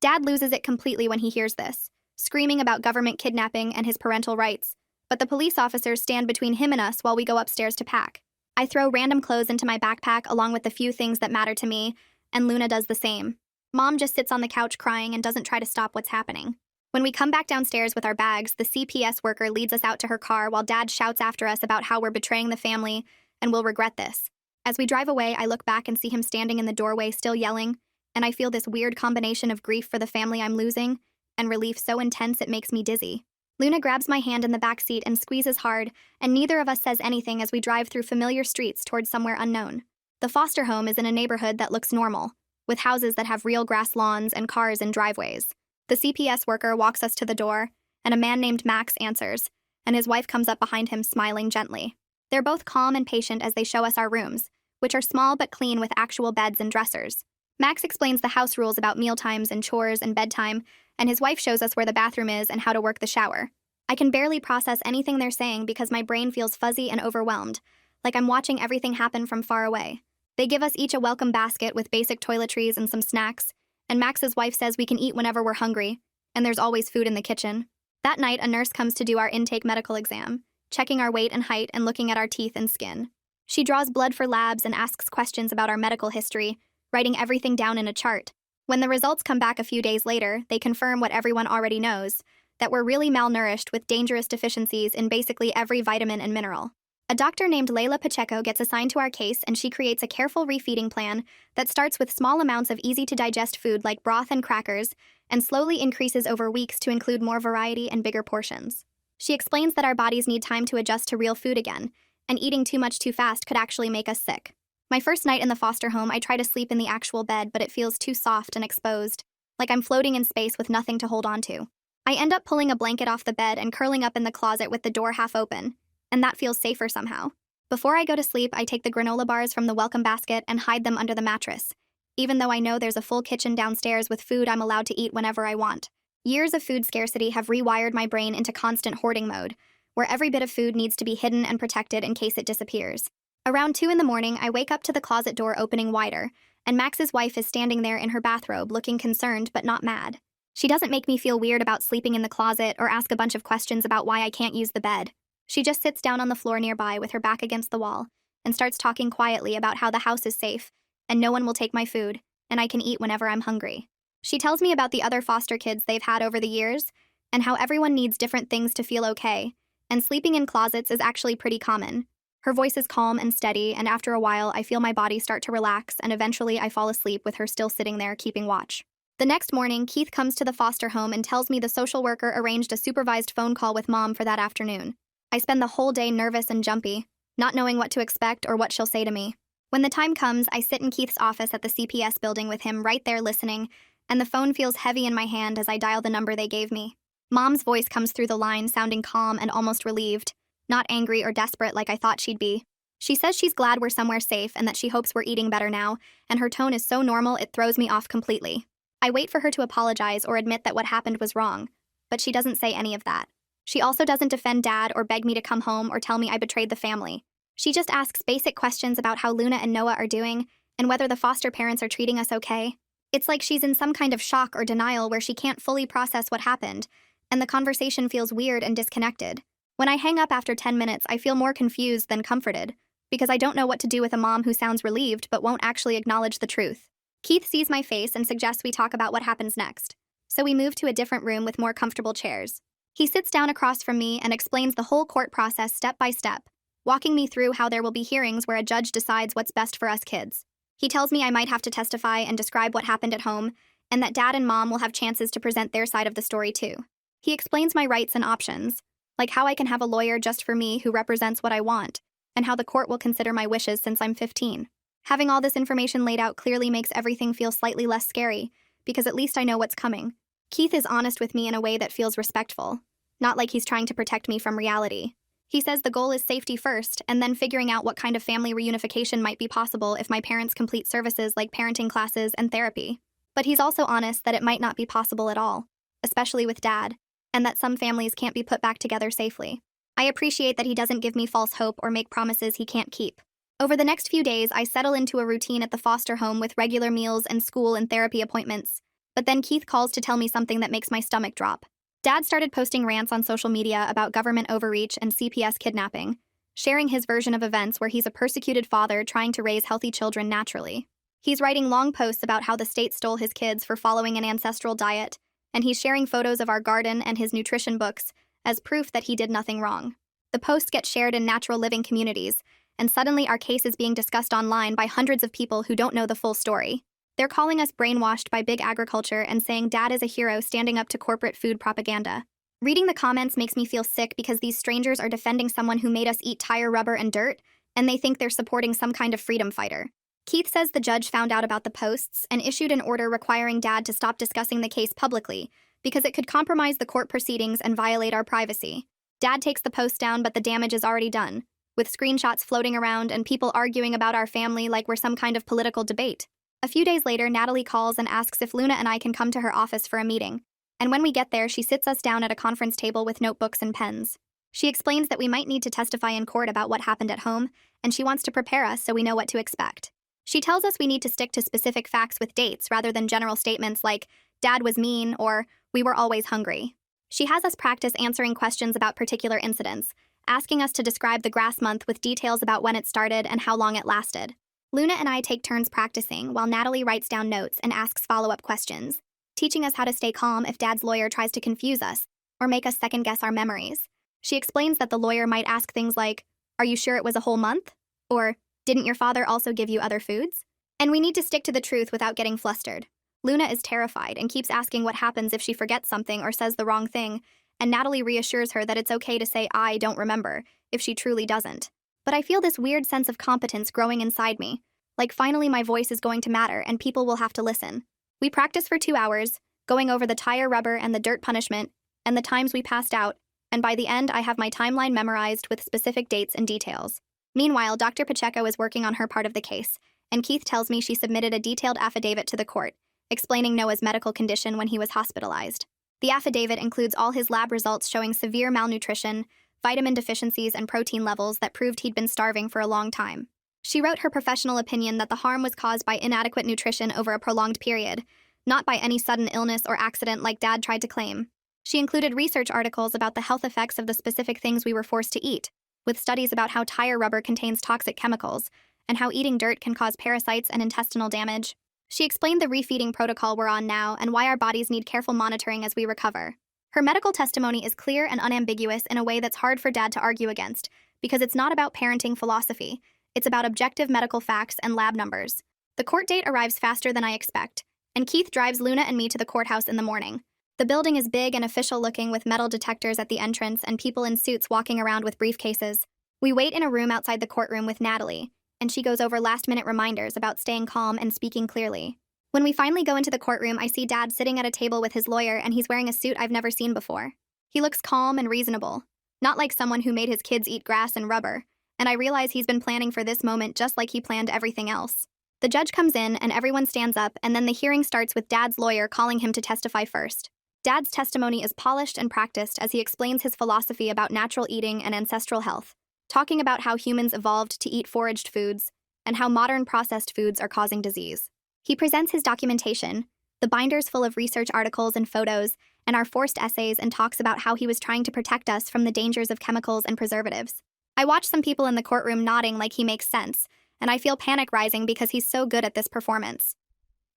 Dad loses it completely when he hears this, screaming about government kidnapping and his parental rights, but the police officers stand between him and us while we go upstairs to pack. I throw random clothes into my backpack along with the few things that matter to me, and Luna does the same. Mom just sits on the couch crying and doesn't try to stop what's happening. When we come back downstairs with our bags, the CPS worker leads us out to her car while Dad shouts after us about how we're betraying the family and we'll regret this. As we drive away, I look back and see him standing in the doorway still yelling, and I feel this weird combination of grief for the family I'm losing and relief so intense it makes me dizzy. Luna grabs my hand in the back seat and squeezes hard, and neither of us says anything as we drive through familiar streets towards somewhere unknown. The foster home is in a neighborhood that looks normal, with houses that have real grass lawns and cars in driveways. The CPS worker walks us to the door, and a man named Max answers, and his wife comes up behind him smiling gently. They're both calm and patient as they show us our rooms, which are small but clean with actual beds and dressers. Max explains the house rules about mealtimes and chores and bedtime, and his wife shows us where the bathroom is and how to work the shower. I can barely process anything they're saying because my brain feels fuzzy and overwhelmed, like I'm watching everything happen from far away. They give us each a welcome basket with basic toiletries and some snacks, and Max's wife says we can eat whenever we're hungry, and there's always food in the kitchen. That night, a nurse comes to do our intake medical exam, checking our weight and height and looking at our teeth and skin. She draws blood for labs and asks questions about our medical history, writing everything down in a chart. When the results come back a few days later, they confirm what everyone already knows, that we're really malnourished with dangerous deficiencies in basically every vitamin and mineral. A doctor named Layla Pacheco gets assigned to our case, and she creates a careful refeeding plan that starts with small amounts of easy-to-digest food like broth and crackers and slowly increases over weeks to include more variety and bigger portions. She explains that our bodies need time to adjust to real food again, and eating too much too fast could actually make us sick. My first night in the foster home, I try to sleep in the actual bed, but it feels too soft and exposed, like I'm floating in space with nothing to hold on to. I end up pulling a blanket off the bed and curling up in the closet with the door half open, and that feels safer somehow. Before I go to sleep, I take the granola bars from the welcome basket and hide them under the mattress, even though I know there's a full kitchen downstairs with food I'm allowed to eat whenever I want. Years of food scarcity have rewired my brain into constant hoarding mode, where every bit of food needs to be hidden and protected in case it disappears. Around 2 in the morning, I wake up to the closet door opening wider, and Max's wife is standing there in her bathrobe looking concerned but not mad. She doesn't make me feel weird about sleeping in the closet or ask a bunch of questions about why I can't use the bed. She just sits down on the floor nearby with her back against the wall and starts talking quietly about how the house is safe and no one will take my food and I can eat whenever I'm hungry. She tells me about the other foster kids they've had over the years and how everyone needs different things to feel okay, and sleeping in closets is actually pretty common. Her voice is calm and steady, and after a while I feel my body start to relax and eventually I fall asleep with her still sitting there keeping watch. The next morning, Keith comes to the foster home and tells me the social worker arranged a supervised phone call with Mom for that afternoon. I spend the whole day nervous and jumpy, not knowing what to expect or what she'll say to me. When the time comes, I sit in Keith's office at the CPS building with him right there listening, and the phone feels heavy in my hand as I dial the number they gave me. Mom's voice comes through the line sounding calm and almost relieved, not angry or desperate like I thought she'd be. She says she's glad we're somewhere safe and that she hopes we're eating better now, and her tone is so normal it throws me off completely. I wait for her to apologize or admit that what happened was wrong, but she doesn't say any of that. She also doesn't defend Dad or beg me to come home or tell me I betrayed the family. She just asks basic questions about how Luna and Noah are doing and whether the foster parents are treating us okay. It's like she's in some kind of shock or denial where she can't fully process what happened, and the conversation feels weird and disconnected. When I hang up after 10 minutes, I feel more confused than comforted, because I don't know what to do with a mom who sounds relieved but won't actually acknowledge the truth. Keith sees my face and suggests we talk about what happens next, so we move to a different room with more comfortable chairs. He sits down across from me and explains the whole court process step by step, walking me through how there will be hearings where a judge decides what's best for us kids. He tells me I might have to testify and describe what happened at home, and that Dad and Mom will have chances to present their side of the story too. He explains my rights and options, like how I can have a lawyer just for me who represents what I want, and how the court will consider my wishes since I'm 15. Having all this information laid out clearly makes everything feel slightly less scary, because at least I know what's coming. Keith is honest with me in a way that feels respectful, not like he's trying to protect me from reality. He says the goal is safety first, and then figuring out what kind of family reunification might be possible if my parents complete services like parenting classes and therapy. But he's also honest that it might not be possible at all, especially with Dad, and that some families can't be put back together safely. I appreciate that he doesn't give me false hope or make promises he can't keep. Over the next few days, I settle into a routine at the foster home with regular meals and school and therapy appointments, but then Keith calls to tell me something that makes my stomach drop. Dad started posting rants on social media about government overreach and CPS kidnapping, sharing his version of events where he's a persecuted father trying to raise healthy children naturally. He's writing long posts about how the state stole his kids for following an ancestral diet, and he's sharing photos of our garden and his nutrition books as proof that he did nothing wrong. The posts get shared in natural living communities, and suddenly our case is being discussed online by hundreds of people who don't know the full story. They're calling us brainwashed by big agriculture and saying Dad is a hero standing up to corporate food propaganda. Reading the comments makes me feel sick because these strangers are defending someone who made us eat tire rubber and dirt, and they think they're supporting some kind of freedom fighter. Keith says the judge found out about the posts and issued an order requiring Dad to stop discussing the case publicly because it could compromise the court proceedings and violate our privacy. Dad takes the post down, but the damage is already done, with screenshots floating around and people arguing about our family like we're some kind of political debate. A few days later, Natalie calls and asks if Luna and I can come to her office for a meeting. And when we get there, she sits us down at a conference table with notebooks and pens. She explains that we might need to testify in court about what happened at home, and she wants to prepare us so we know what to expect. She tells us we need to stick to specific facts with dates rather than general statements like, Dad was mean, or we were always hungry. She has us practice answering questions about particular incidents, asking us to describe the grass month with details about when it started and how long it lasted. Luna and I take turns practicing while Natalie writes down notes and asks follow-up questions, teaching us how to stay calm if Dad's lawyer tries to confuse us or make us second-guess our memories. She explains that the lawyer might ask things like, are you sure it was a whole month? Or, didn't your father also give you other foods? And we need to stick to the truth without getting flustered. Luna is terrified and keeps asking what happens if she forgets something or says the wrong thing, and Natalie reassures her that it's okay to say I don't remember if she truly doesn't. But I feel this weird sense of competence growing inside me, like finally my voice is going to matter and people will have to listen. We practice for 2 hours, going over the tire rubber and the dirt punishment, and the times we passed out, and by the end I have my timeline memorized with specific dates and details. Meanwhile, Dr. Pacheco is working on her part of the case, and Keith tells me she submitted a detailed affidavit to the court, explaining Noah's medical condition when he was hospitalized. The affidavit includes all his lab results showing severe malnutrition, vitamin deficiencies, and protein levels that proved he'd been starving for a long time. She wrote her professional opinion that the harm was caused by inadequate nutrition over a prolonged period, not by any sudden illness or accident like Dad tried to claim. She included research articles about the health effects of the specific things we were forced to eat, with studies about how tire rubber contains toxic chemicals and how eating dirt can cause parasites and intestinal damage. She explained the refeeding protocol we're on now and why our bodies need careful monitoring as we recover. Her medical testimony is clear and unambiguous in a way that's hard for Dad to argue against, because it's not about parenting philosophy, it's about objective medical facts and lab numbers. The court date arrives faster than I expect, and Keith drives Luna and me to the courthouse in the morning. The building is big and official looking with metal detectors at the entrance and people in suits walking around with briefcases. We wait in a room outside the courtroom with Natalie, and she goes over last-minute reminders about staying calm and speaking clearly. When we finally go into the courtroom, I see Dad sitting at a table with his lawyer, and he's wearing a suit I've never seen before. He looks calm and reasonable, not like someone who made his kids eat grass and rubber, and I realize he's been planning for this moment just like he planned everything else. The judge comes in, and everyone stands up, and then the hearing starts with Dad's lawyer calling him to testify first. Dad's testimony is polished and practiced as he explains his philosophy about natural eating and ancestral health, talking about how humans evolved to eat foraged foods and how modern processed foods are causing disease. He presents his documentation, the binders full of research articles and photos, and our forced essays, and talks about how he was trying to protect us from the dangers of chemicals and preservatives. I watch some people in the courtroom nodding like he makes sense, and I feel panic rising because he's so good at this performance.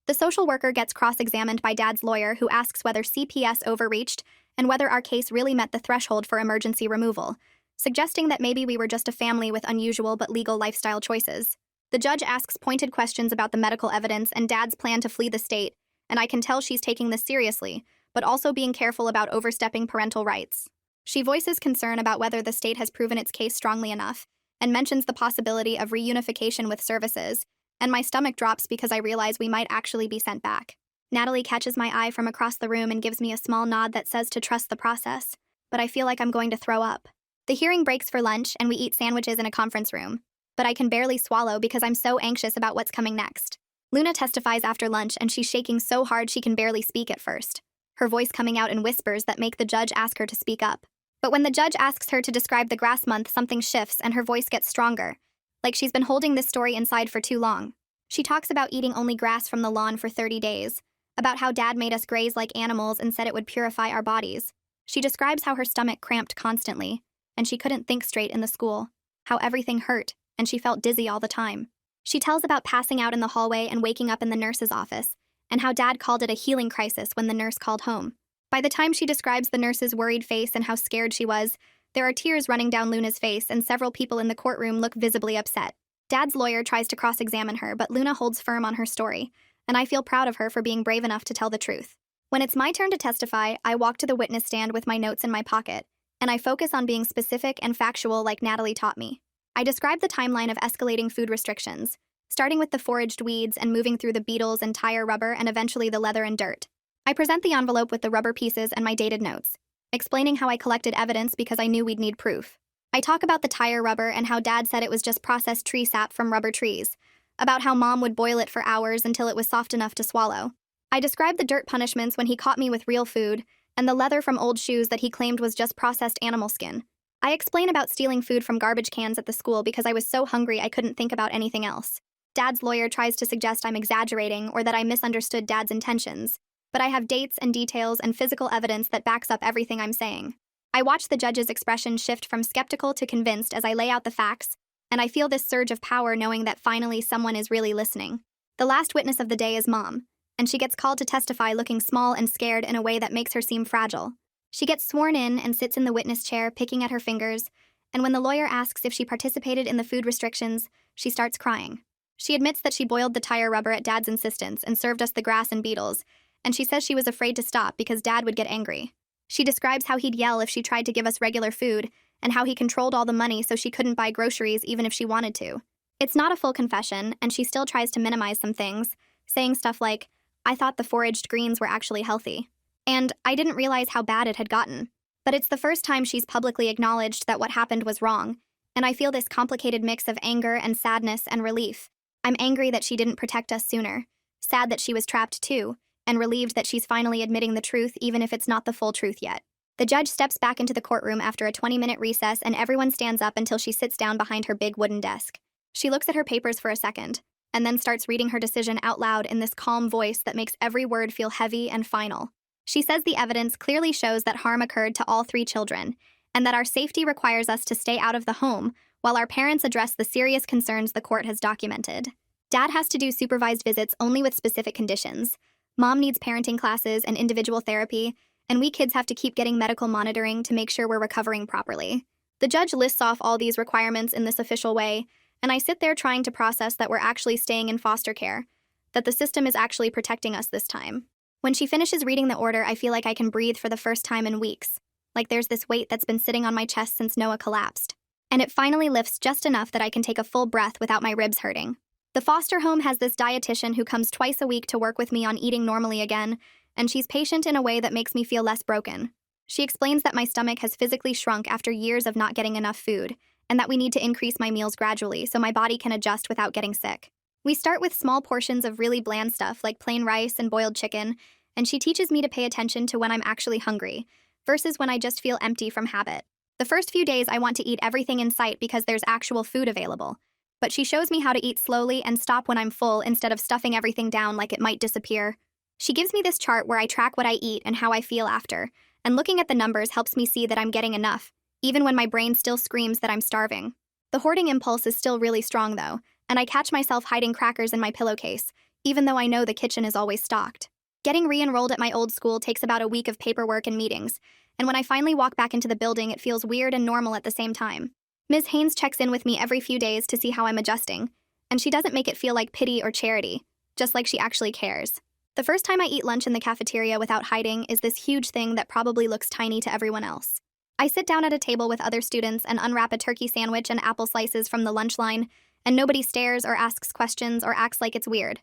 The social worker gets cross-examined by Dad's lawyer, who asks whether CPS overreached and whether our case really met the threshold for emergency removal, suggesting that maybe we were just a family with unusual but legal lifestyle choices. The judge asks pointed questions about the medical evidence and Dad's plan to flee the state, and I can tell she's taking this seriously, but also being careful about overstepping parental rights. She voices concern about whether the state has proven its case strongly enough, and mentions the possibility of reunification with services, and my stomach drops because I realize we might actually be sent back. Natalie catches my eye from across the room and gives me a small nod that says to trust the process, but I feel like I'm going to throw up. The hearing breaks for lunch, and we eat sandwiches in a conference room, but I can barely swallow because I'm so anxious about what's coming next. Luna testifies after lunch, and she's shaking so hard she can barely speak at first, her voice coming out in whispers that make the judge ask her to speak up. But when the judge asks her to describe the grass month, something shifts and her voice gets stronger, like she's been holding this story inside for too long. She talks about eating only grass from the lawn for 30 days, about how Dad made us graze like animals and said it would purify our bodies. She describes how her stomach cramped constantly, and she couldn't think straight in the school, how everything hurt, and she felt dizzy all the time. She tells about passing out in the hallway and waking up in the nurse's office, and how Dad called it a healing crisis when the nurse called home. By the time she describes the nurse's worried face and how scared she was, there are tears running down Luna's face, and several people in the courtroom look visibly upset. Dad's lawyer tries to cross-examine her, but Luna holds firm on her story, and I feel proud of her for being brave enough to tell the truth. When it's my turn to testify, I walk to the witness stand with my notes in my pocket, and I focus on being specific and factual like Natalie taught me. I describe the timeline of escalating food restrictions, starting with the foraged weeds and moving through the beetles and tire rubber and eventually the leather and dirt. I present the envelope with the rubber pieces and my dated notes, explaining how I collected evidence because I knew we'd need proof. I talk about the tire rubber and how Dad said it was just processed tree sap from rubber trees, about how Mom would boil it for hours until it was soft enough to swallow. I describe the dirt punishments when he caught me with real food, and the leather from old shoes that he claimed was just processed animal skin. I explain about stealing food from garbage cans at the school because I was so hungry I couldn't think about anything else. Dad's lawyer tries to suggest I'm exaggerating or that I misunderstood Dad's intentions, but I have dates and details and physical evidence that backs up everything I'm saying. I watch the judge's expression shift from skeptical to convinced as I lay out the facts, and I feel this surge of power knowing that finally someone is really listening. The last witness of the day is Mom, and she gets called to testify looking small and scared in a way that makes her seem fragile. She gets sworn in and sits in the witness chair, picking at her fingers, and when the lawyer asks if she participated in the food restrictions, she starts crying. She admits that she boiled the tire rubber at Dad's insistence and served us the grass and beetles, and she says she was afraid to stop because Dad would get angry. She describes how he'd yell if she tried to give us regular food, and how he controlled all the money so she couldn't buy groceries even if she wanted to. It's not a full confession, and she still tries to minimize some things, saying stuff like, "I thought the foraged greens were actually healthy," and "I didn't realize how bad it had gotten." But it's the first time she's publicly acknowledged that what happened was wrong, and I feel this complicated mix of anger and sadness and relief. I'm angry that she didn't protect us sooner, sad that she was trapped too, and relieved that she's finally admitting the truth even if it's not the full truth yet. The judge steps back into the courtroom after a 20-minute recess and everyone stands up until she sits down behind her big wooden desk. She looks at her papers for a second, and then starts reading her decision out loud in this calm voice that makes every word feel heavy and final. She says the evidence clearly shows that harm occurred to all 3 children, and that our safety requires us to stay out of the home while our parents address the serious concerns the court has documented. Dad has to do supervised visits only with specific conditions. Mom needs parenting classes and individual therapy, and we kids have to keep getting medical monitoring to make sure we're recovering properly. The judge lists off all these requirements in this official way, and I sit there trying to process that we're actually staying in foster care, that the system is actually protecting us this time. When she finishes reading the order, I feel like I can breathe for the first time in weeks, like there's this weight that's been sitting on my chest since Noah collapsed. And it finally lifts just enough that I can take a full breath without my ribs hurting. The foster home has this dietitian who comes twice a week to work with me on eating normally again, and she's patient in a way that makes me feel less broken. She explains that my stomach has physically shrunk after years of not getting enough food, and that we need to increase my meals gradually so my body can adjust without getting sick. We start with small portions of really bland stuff like plain rice and boiled chicken, and she teaches me to pay attention to when I'm actually hungry, versus when I just feel empty from habit. The first few days I want to eat everything in sight because there's actual food available, but she shows me how to eat slowly and stop when I'm full instead of stuffing everything down like it might disappear. She gives me this chart where I track what I eat and how I feel after, and looking at the numbers helps me see that I'm getting enough, even when my brain still screams that I'm starving. The hoarding impulse is still really strong though, and I catch myself hiding crackers in my pillowcase, even though I know the kitchen is always stocked. Getting re-enrolled at my old school takes about a week of paperwork and meetings, and when I finally walk back into the building, it feels weird and normal at the same time. Ms. Haynes checks in with me every few days to see how I'm adjusting, and she doesn't make it feel like pity or charity, just like she actually cares. The first time I eat lunch in the cafeteria without hiding is this huge thing that probably looks tiny to everyone else. I sit down at a table with other students and unwrap a turkey sandwich and apple slices from the lunch line, and nobody stares or asks questions or acts like it's weird.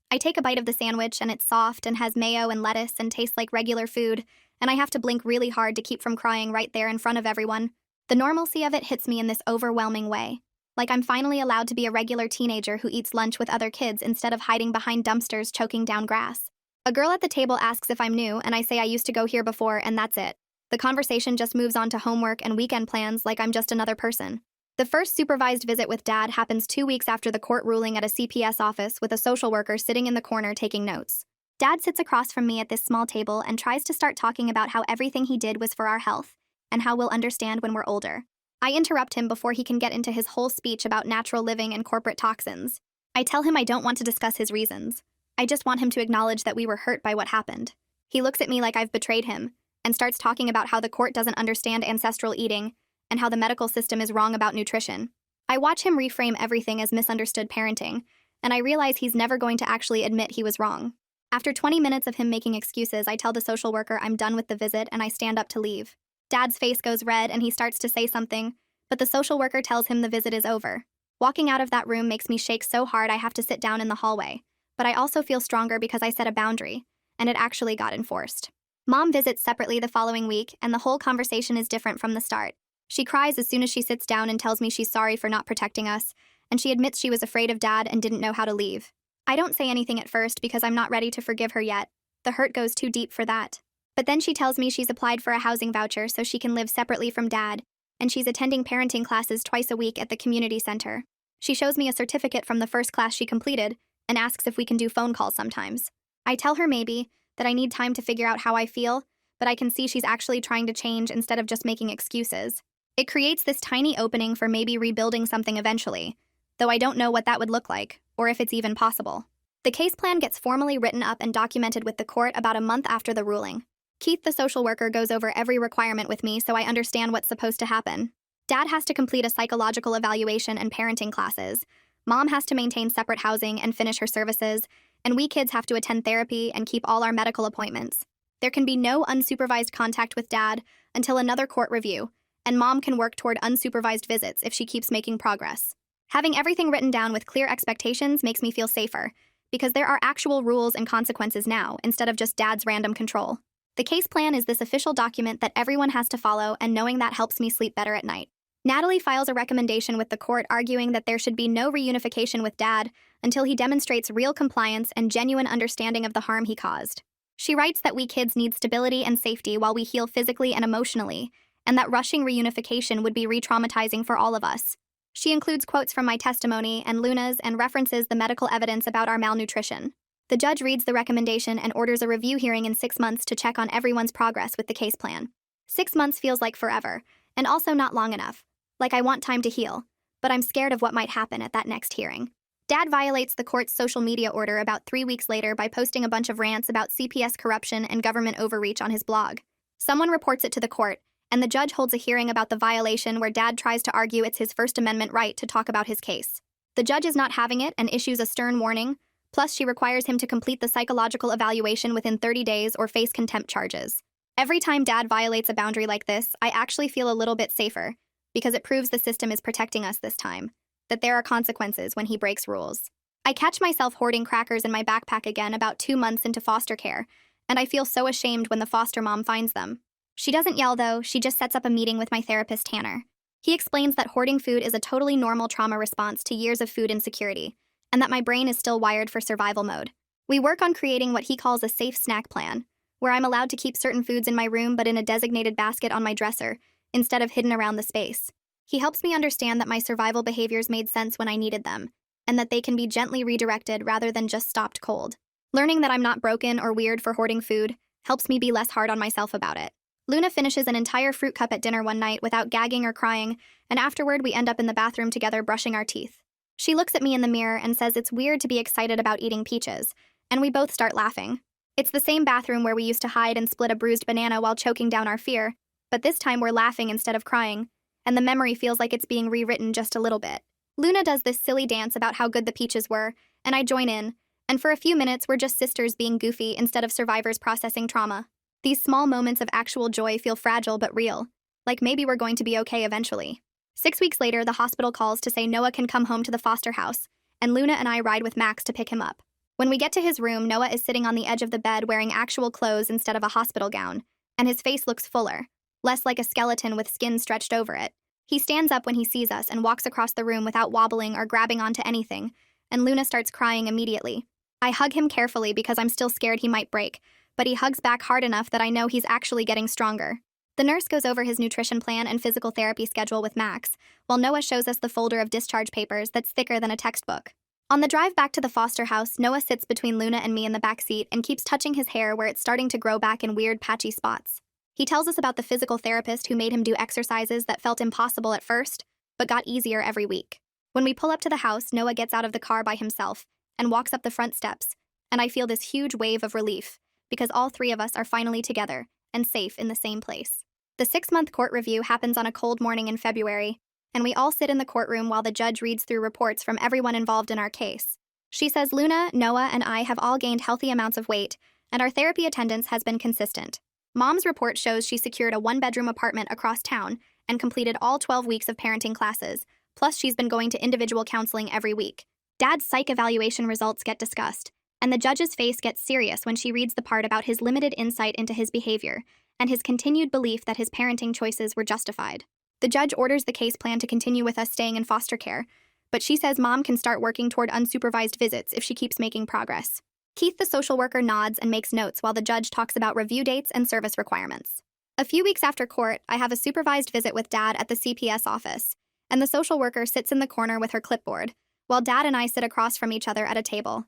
I take a bite of the sandwich and it's soft and has mayo and lettuce and tastes like regular food, and I have to blink really hard to keep from crying right there in front of everyone. The normalcy of it hits me in this overwhelming way. Like I'm finally allowed to be a regular teenager who eats lunch with other kids instead of hiding behind dumpsters choking down grass. A girl at the table asks if I'm new, and I say I used to go here before, and that's it. The conversation just moves on to homework and weekend plans like I'm just another person. The first supervised visit with Dad happens 2 weeks after the court ruling at a CPS office with a social worker sitting in the corner taking notes. Dad sits across from me at this small table and tries to start talking about how everything he did was for our health, and how we'll understand when we're older. I interrupt him before he can get into his whole speech about natural living and corporate toxins. I tell him I don't want to discuss his reasons. I just want him to acknowledge that we were hurt by what happened. He looks at me like I've betrayed him, and starts talking about how the court doesn't understand ancestral eating, and how the medical system is wrong about nutrition. I watch him reframe everything as misunderstood parenting, and I realize he's never going to actually admit he was wrong. After 20 minutes of him making excuses, I tell the social worker I'm done with the visit and I stand up to leave. Dad's face goes red and he starts to say something, but the social worker tells him the visit is over. Walking out of that room makes me shake so hard I have to sit down in the hallway, but I also feel stronger because I set a boundary, and it actually got enforced. Mom visits separately the following week, and the whole conversation is different from the start. She cries as soon as she sits down and tells me she's sorry for not protecting us, and she admits she was afraid of Dad and didn't know how to leave. I don't say anything at first because I'm not ready to forgive her yet. The hurt goes too deep for that. But then she tells me she's applied for a housing voucher so she can live separately from Dad, and she's attending parenting classes twice a week at the community center. She shows me a certificate from the first class she completed and asks if we can do phone calls sometimes. I tell her maybe, that I need time to figure out how I feel, but I can see she's actually trying to change instead of just making excuses. It creates this tiny opening for maybe rebuilding something eventually, though I don't know what that would look like, or if it's even possible. The case plan gets formally written up and documented with the court about a month after the ruling. Keith, the social worker, goes over every requirement with me so I understand what's supposed to happen. Dad has to complete a psychological evaluation and parenting classes. Mom has to maintain separate housing and finish her services, and we kids have to attend therapy and keep all our medical appointments. There can be no unsupervised contact with Dad until another court review, and Mom can work toward unsupervised visits if she keeps making progress. Having everything written down with clear expectations makes me feel safer, because there are actual rules and consequences now instead of just Dad's random control. The case plan is this official document that everyone has to follow, and knowing that helps me sleep better at night. Natalie files a recommendation with the court arguing that there should be no reunification with Dad until he demonstrates real compliance and genuine understanding of the harm he caused. She writes that we kids need stability and safety while we heal physically and emotionally, and that rushing reunification would be re-traumatizing for all of us. She includes quotes from my testimony and Luna's and references the medical evidence about our malnutrition. The judge reads the recommendation and orders a review hearing in 6 months to check on everyone's progress with the case plan. 6 months feels like forever, and also not long enough. Like I want time to heal, but I'm scared of what might happen at that next hearing. Dad violates the court's social media order about 3 weeks later by posting a bunch of rants about CPS corruption and government overreach on his blog. Someone reports it to the court, and the judge holds a hearing about the violation where Dad tries to argue it's his First Amendment right to talk about his case. The judge is not having it and issues a stern warning, plus she requires him to complete the psychological evaluation within 30 days or face contempt charges. Every time Dad violates a boundary like this, I actually feel a little bit safer, because it proves the system is protecting us this time, that there are consequences when he breaks rules. I catch myself hoarding crackers in my backpack again about 2 months into foster care, and I feel so ashamed when the foster mom finds them. She doesn't yell though, she just sets up a meeting with my therapist Tanner. He explains that hoarding food is a totally normal trauma response to years of food insecurity, and that my brain is still wired for survival mode. We work on creating what he calls a safe snack plan, where I'm allowed to keep certain foods in my room but in a designated basket on my dresser, instead of hidden around the space. He helps me understand that my survival behaviors made sense when I needed them, and that they can be gently redirected rather than just stopped cold. Learning that I'm not broken or weird for hoarding food helps me be less hard on myself about it. Luna finishes an entire fruit cup at dinner one night without gagging or crying, and afterward we end up in the bathroom together brushing our teeth. She looks at me in the mirror and says it's weird to be excited about eating peaches, and we both start laughing. It's the same bathroom where we used to hide and split a bruised banana while choking down our fear, but this time we're laughing instead of crying, and the memory feels like it's being rewritten just a little bit. Luna does this silly dance about how good the peaches were, and I join in, and for a few minutes we're just sisters being goofy instead of survivors processing trauma. These small moments of actual joy feel fragile but real, like maybe we're going to be okay eventually. 6 weeks later, the hospital calls to say Noah can come home to the foster house, and Luna and I ride with Max to pick him up. When we get to his room, Noah is sitting on the edge of the bed wearing actual clothes instead of a hospital gown, and his face looks fuller, less like a skeleton with skin stretched over it. He stands up when he sees us and walks across the room without wobbling or grabbing onto anything, and Luna starts crying immediately. I hug him carefully because I'm still scared he might break, but he hugs back hard enough that I know he's actually getting stronger. The nurse goes over his nutrition plan and physical therapy schedule with Max, while Noah shows us the folder of discharge papers that's thicker than a textbook. On the drive back to the foster house, Noah sits between Luna and me in the back seat and keeps touching his hair where it's starting to grow back in weird patchy spots. He tells us about the physical therapist who made him do exercises that felt impossible at first, but got easier every week. When we pull up to the house, Noah gets out of the car by himself and walks up the front steps, and I feel this huge wave of relief, because all 3 of us are finally together and safe in the same place. The 6-month court review happens on a cold morning in February, and we all sit in the courtroom while the judge reads through reports from everyone involved in our case. She says Luna, Noah, and I have all gained healthy amounts of weight, and our therapy attendance has been consistent. Mom's report shows she secured a one-bedroom apartment across town and completed all 12 weeks of parenting classes, plus she's been going to individual counseling every week. Dad's psych evaluation results get discussed, and the judge's face gets serious when she reads the part about his limited insight into his behavior and his continued belief that his parenting choices were justified. The judge orders the case plan to continue with us staying in foster care, but she says Mom can start working toward unsupervised visits if she keeps making progress. Keith, the social worker, nods and makes notes while the judge talks about review dates and service requirements. A few weeks after court, I have a supervised visit with Dad at the CPS office, and the social worker sits in the corner with her clipboard, while Dad and I sit across from each other at a table.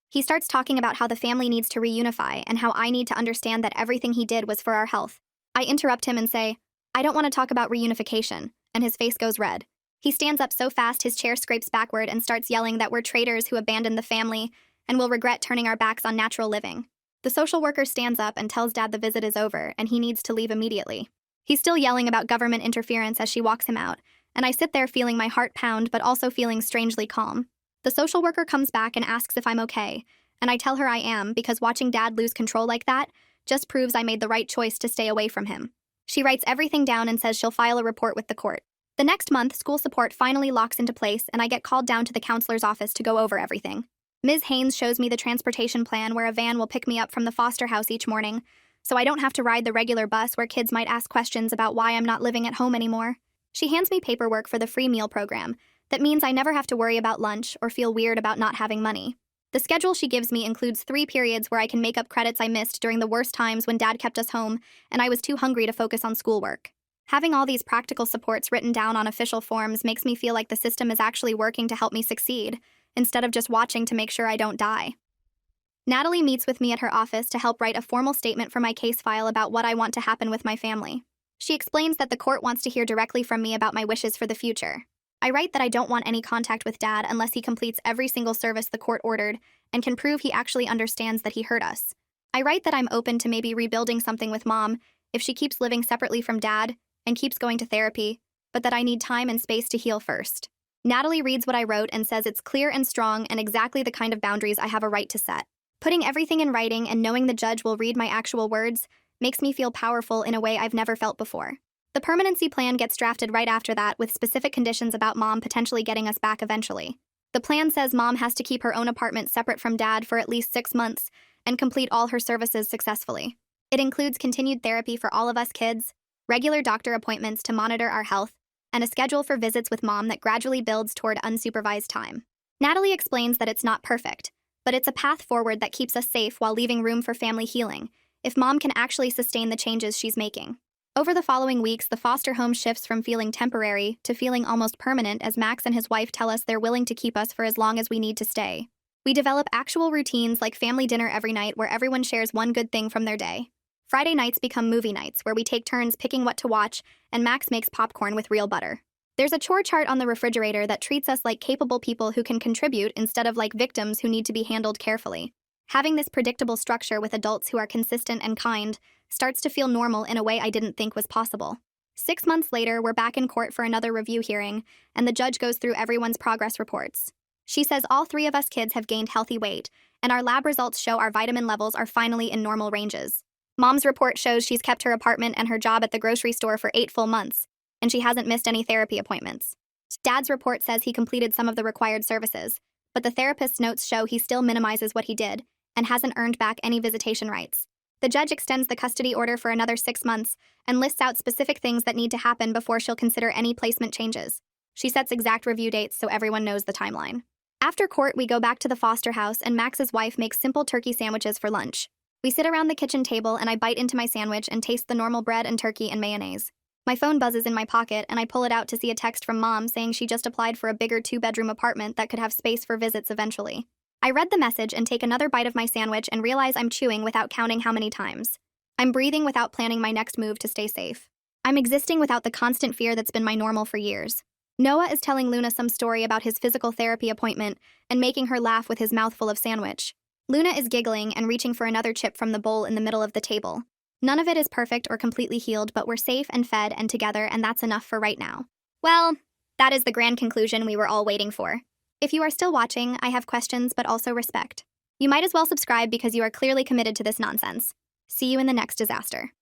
He starts talking about how the family needs to reunify and how I need to understand that everything he did was for our health. I interrupt him and say, I don't want to talk about reunification, and his face goes red. He stands up so fast his chair scrapes backward and starts yelling that we're traitors who abandoned the family and will regret turning our backs on natural living. The social worker stands up and tells Dad the visit is over and he needs to leave immediately. He's still yelling about government interference as she walks him out, and I sit there feeling my heart pound but also feeling strangely calm. The social worker comes back and asks if I'm okay, and I tell her I am because watching Dad lose control like that just proves I made the right choice to stay away from him. She writes everything down and says she'll file a report with the court. The next month, school support finally locks into place and I get called down to the counselor's office to go over everything. Ms. Haynes shows me the transportation plan where a van will pick me up from the foster house each morning, so I don't have to ride the regular bus where kids might ask questions about why I'm not living at home anymore. She hands me paperwork for the free meal program. That means I never have to worry about lunch or feel weird about not having money. The schedule she gives me includes 3 periods where I can make up credits I missed during the worst times when Dad kept us home and I was too hungry to focus on schoolwork. Having all these practical supports written down on official forms makes me feel like the system is actually working to help me succeed, instead of just watching to make sure I don't die. Natalie meets with me at her office to help write a formal statement for my case file about what I want to happen with my family. She explains that the court wants to hear directly from me about my wishes for the future. I write that I don't want any contact with Dad unless he completes every single service the court ordered and can prove he actually understands that he hurt us. I write that I'm open to maybe rebuilding something with Mom if she keeps living separately from Dad and keeps going to therapy, but that I need time and space to heal first. Natalie reads what I wrote and says it's clear and strong and exactly the kind of boundaries I have a right to set. Putting everything in writing and knowing the judge will read my actual words makes me feel powerful in a way I've never felt before. The permanency plan gets drafted right after that with specific conditions about Mom potentially getting us back eventually. The plan says Mom has to keep her own apartment separate from Dad for at least 6 months and complete all her services successfully. It includes continued therapy for all of us kids, regular doctor appointments to monitor our health, and a schedule for visits with Mom that gradually builds toward unsupervised time. Natalie explains that it's not perfect, but it's a path forward that keeps us safe while leaving room for family healing, if Mom can actually sustain the changes she's making. Over the following weeks, the foster home shifts from feeling temporary to feeling almost permanent as Max and his wife tell us they're willing to keep us for as long as we need to stay. We develop actual routines like family dinner every night where everyone shares one good thing from their day. Friday nights become movie nights where we take turns picking what to watch and Max makes popcorn with real butter. There's a chore chart on the refrigerator that treats us like capable people who can contribute instead of like victims who need to be handled carefully. Having this predictable structure with adults who are consistent and kind starts to feel normal in a way I didn't think was possible. 6 months later, we're back in court for another review hearing, and the judge goes through everyone's progress reports. She says all 3 of us kids have gained healthy weight, and our lab results show our vitamin levels are finally in normal ranges. Mom's report shows she's kept her apartment and her job at the grocery store for 8 full months, and she hasn't missed any therapy appointments. Dad's report says he completed some of the required services, but the therapist's notes show he still minimizes what he did and hasn't earned back any visitation rights. The judge extends the custody order for another 6 months and lists out specific things that need to happen before she'll consider any placement changes. She sets exact review dates so everyone knows the timeline. After court, we go back to the foster house and Max's wife makes simple turkey sandwiches for lunch. We sit around the kitchen table and I bite into my sandwich and taste the normal bread and turkey and mayonnaise. My phone buzzes in my pocket and I pull it out to see a text from Mom saying she just applied for a bigger 2-bedroom apartment that could have space for visits eventually. I read the message and take another bite of my sandwich and realize I'm chewing without counting how many times. I'm breathing without planning my next move to stay safe. I'm existing without the constant fear that's been my normal for years. Noah is telling Luna some story about his physical therapy appointment and making her laugh with his mouth full of sandwich. Luna is giggling and reaching for another chip from the bowl in the middle of the table. None of it is perfect or completely healed, but we're safe and fed and together, and that's enough for right now. Well, that is the grand conclusion we were all waiting for. If you are still watching, I have questions but also respect. You might as well subscribe because you are clearly committed to this nonsense. See you in the next disaster.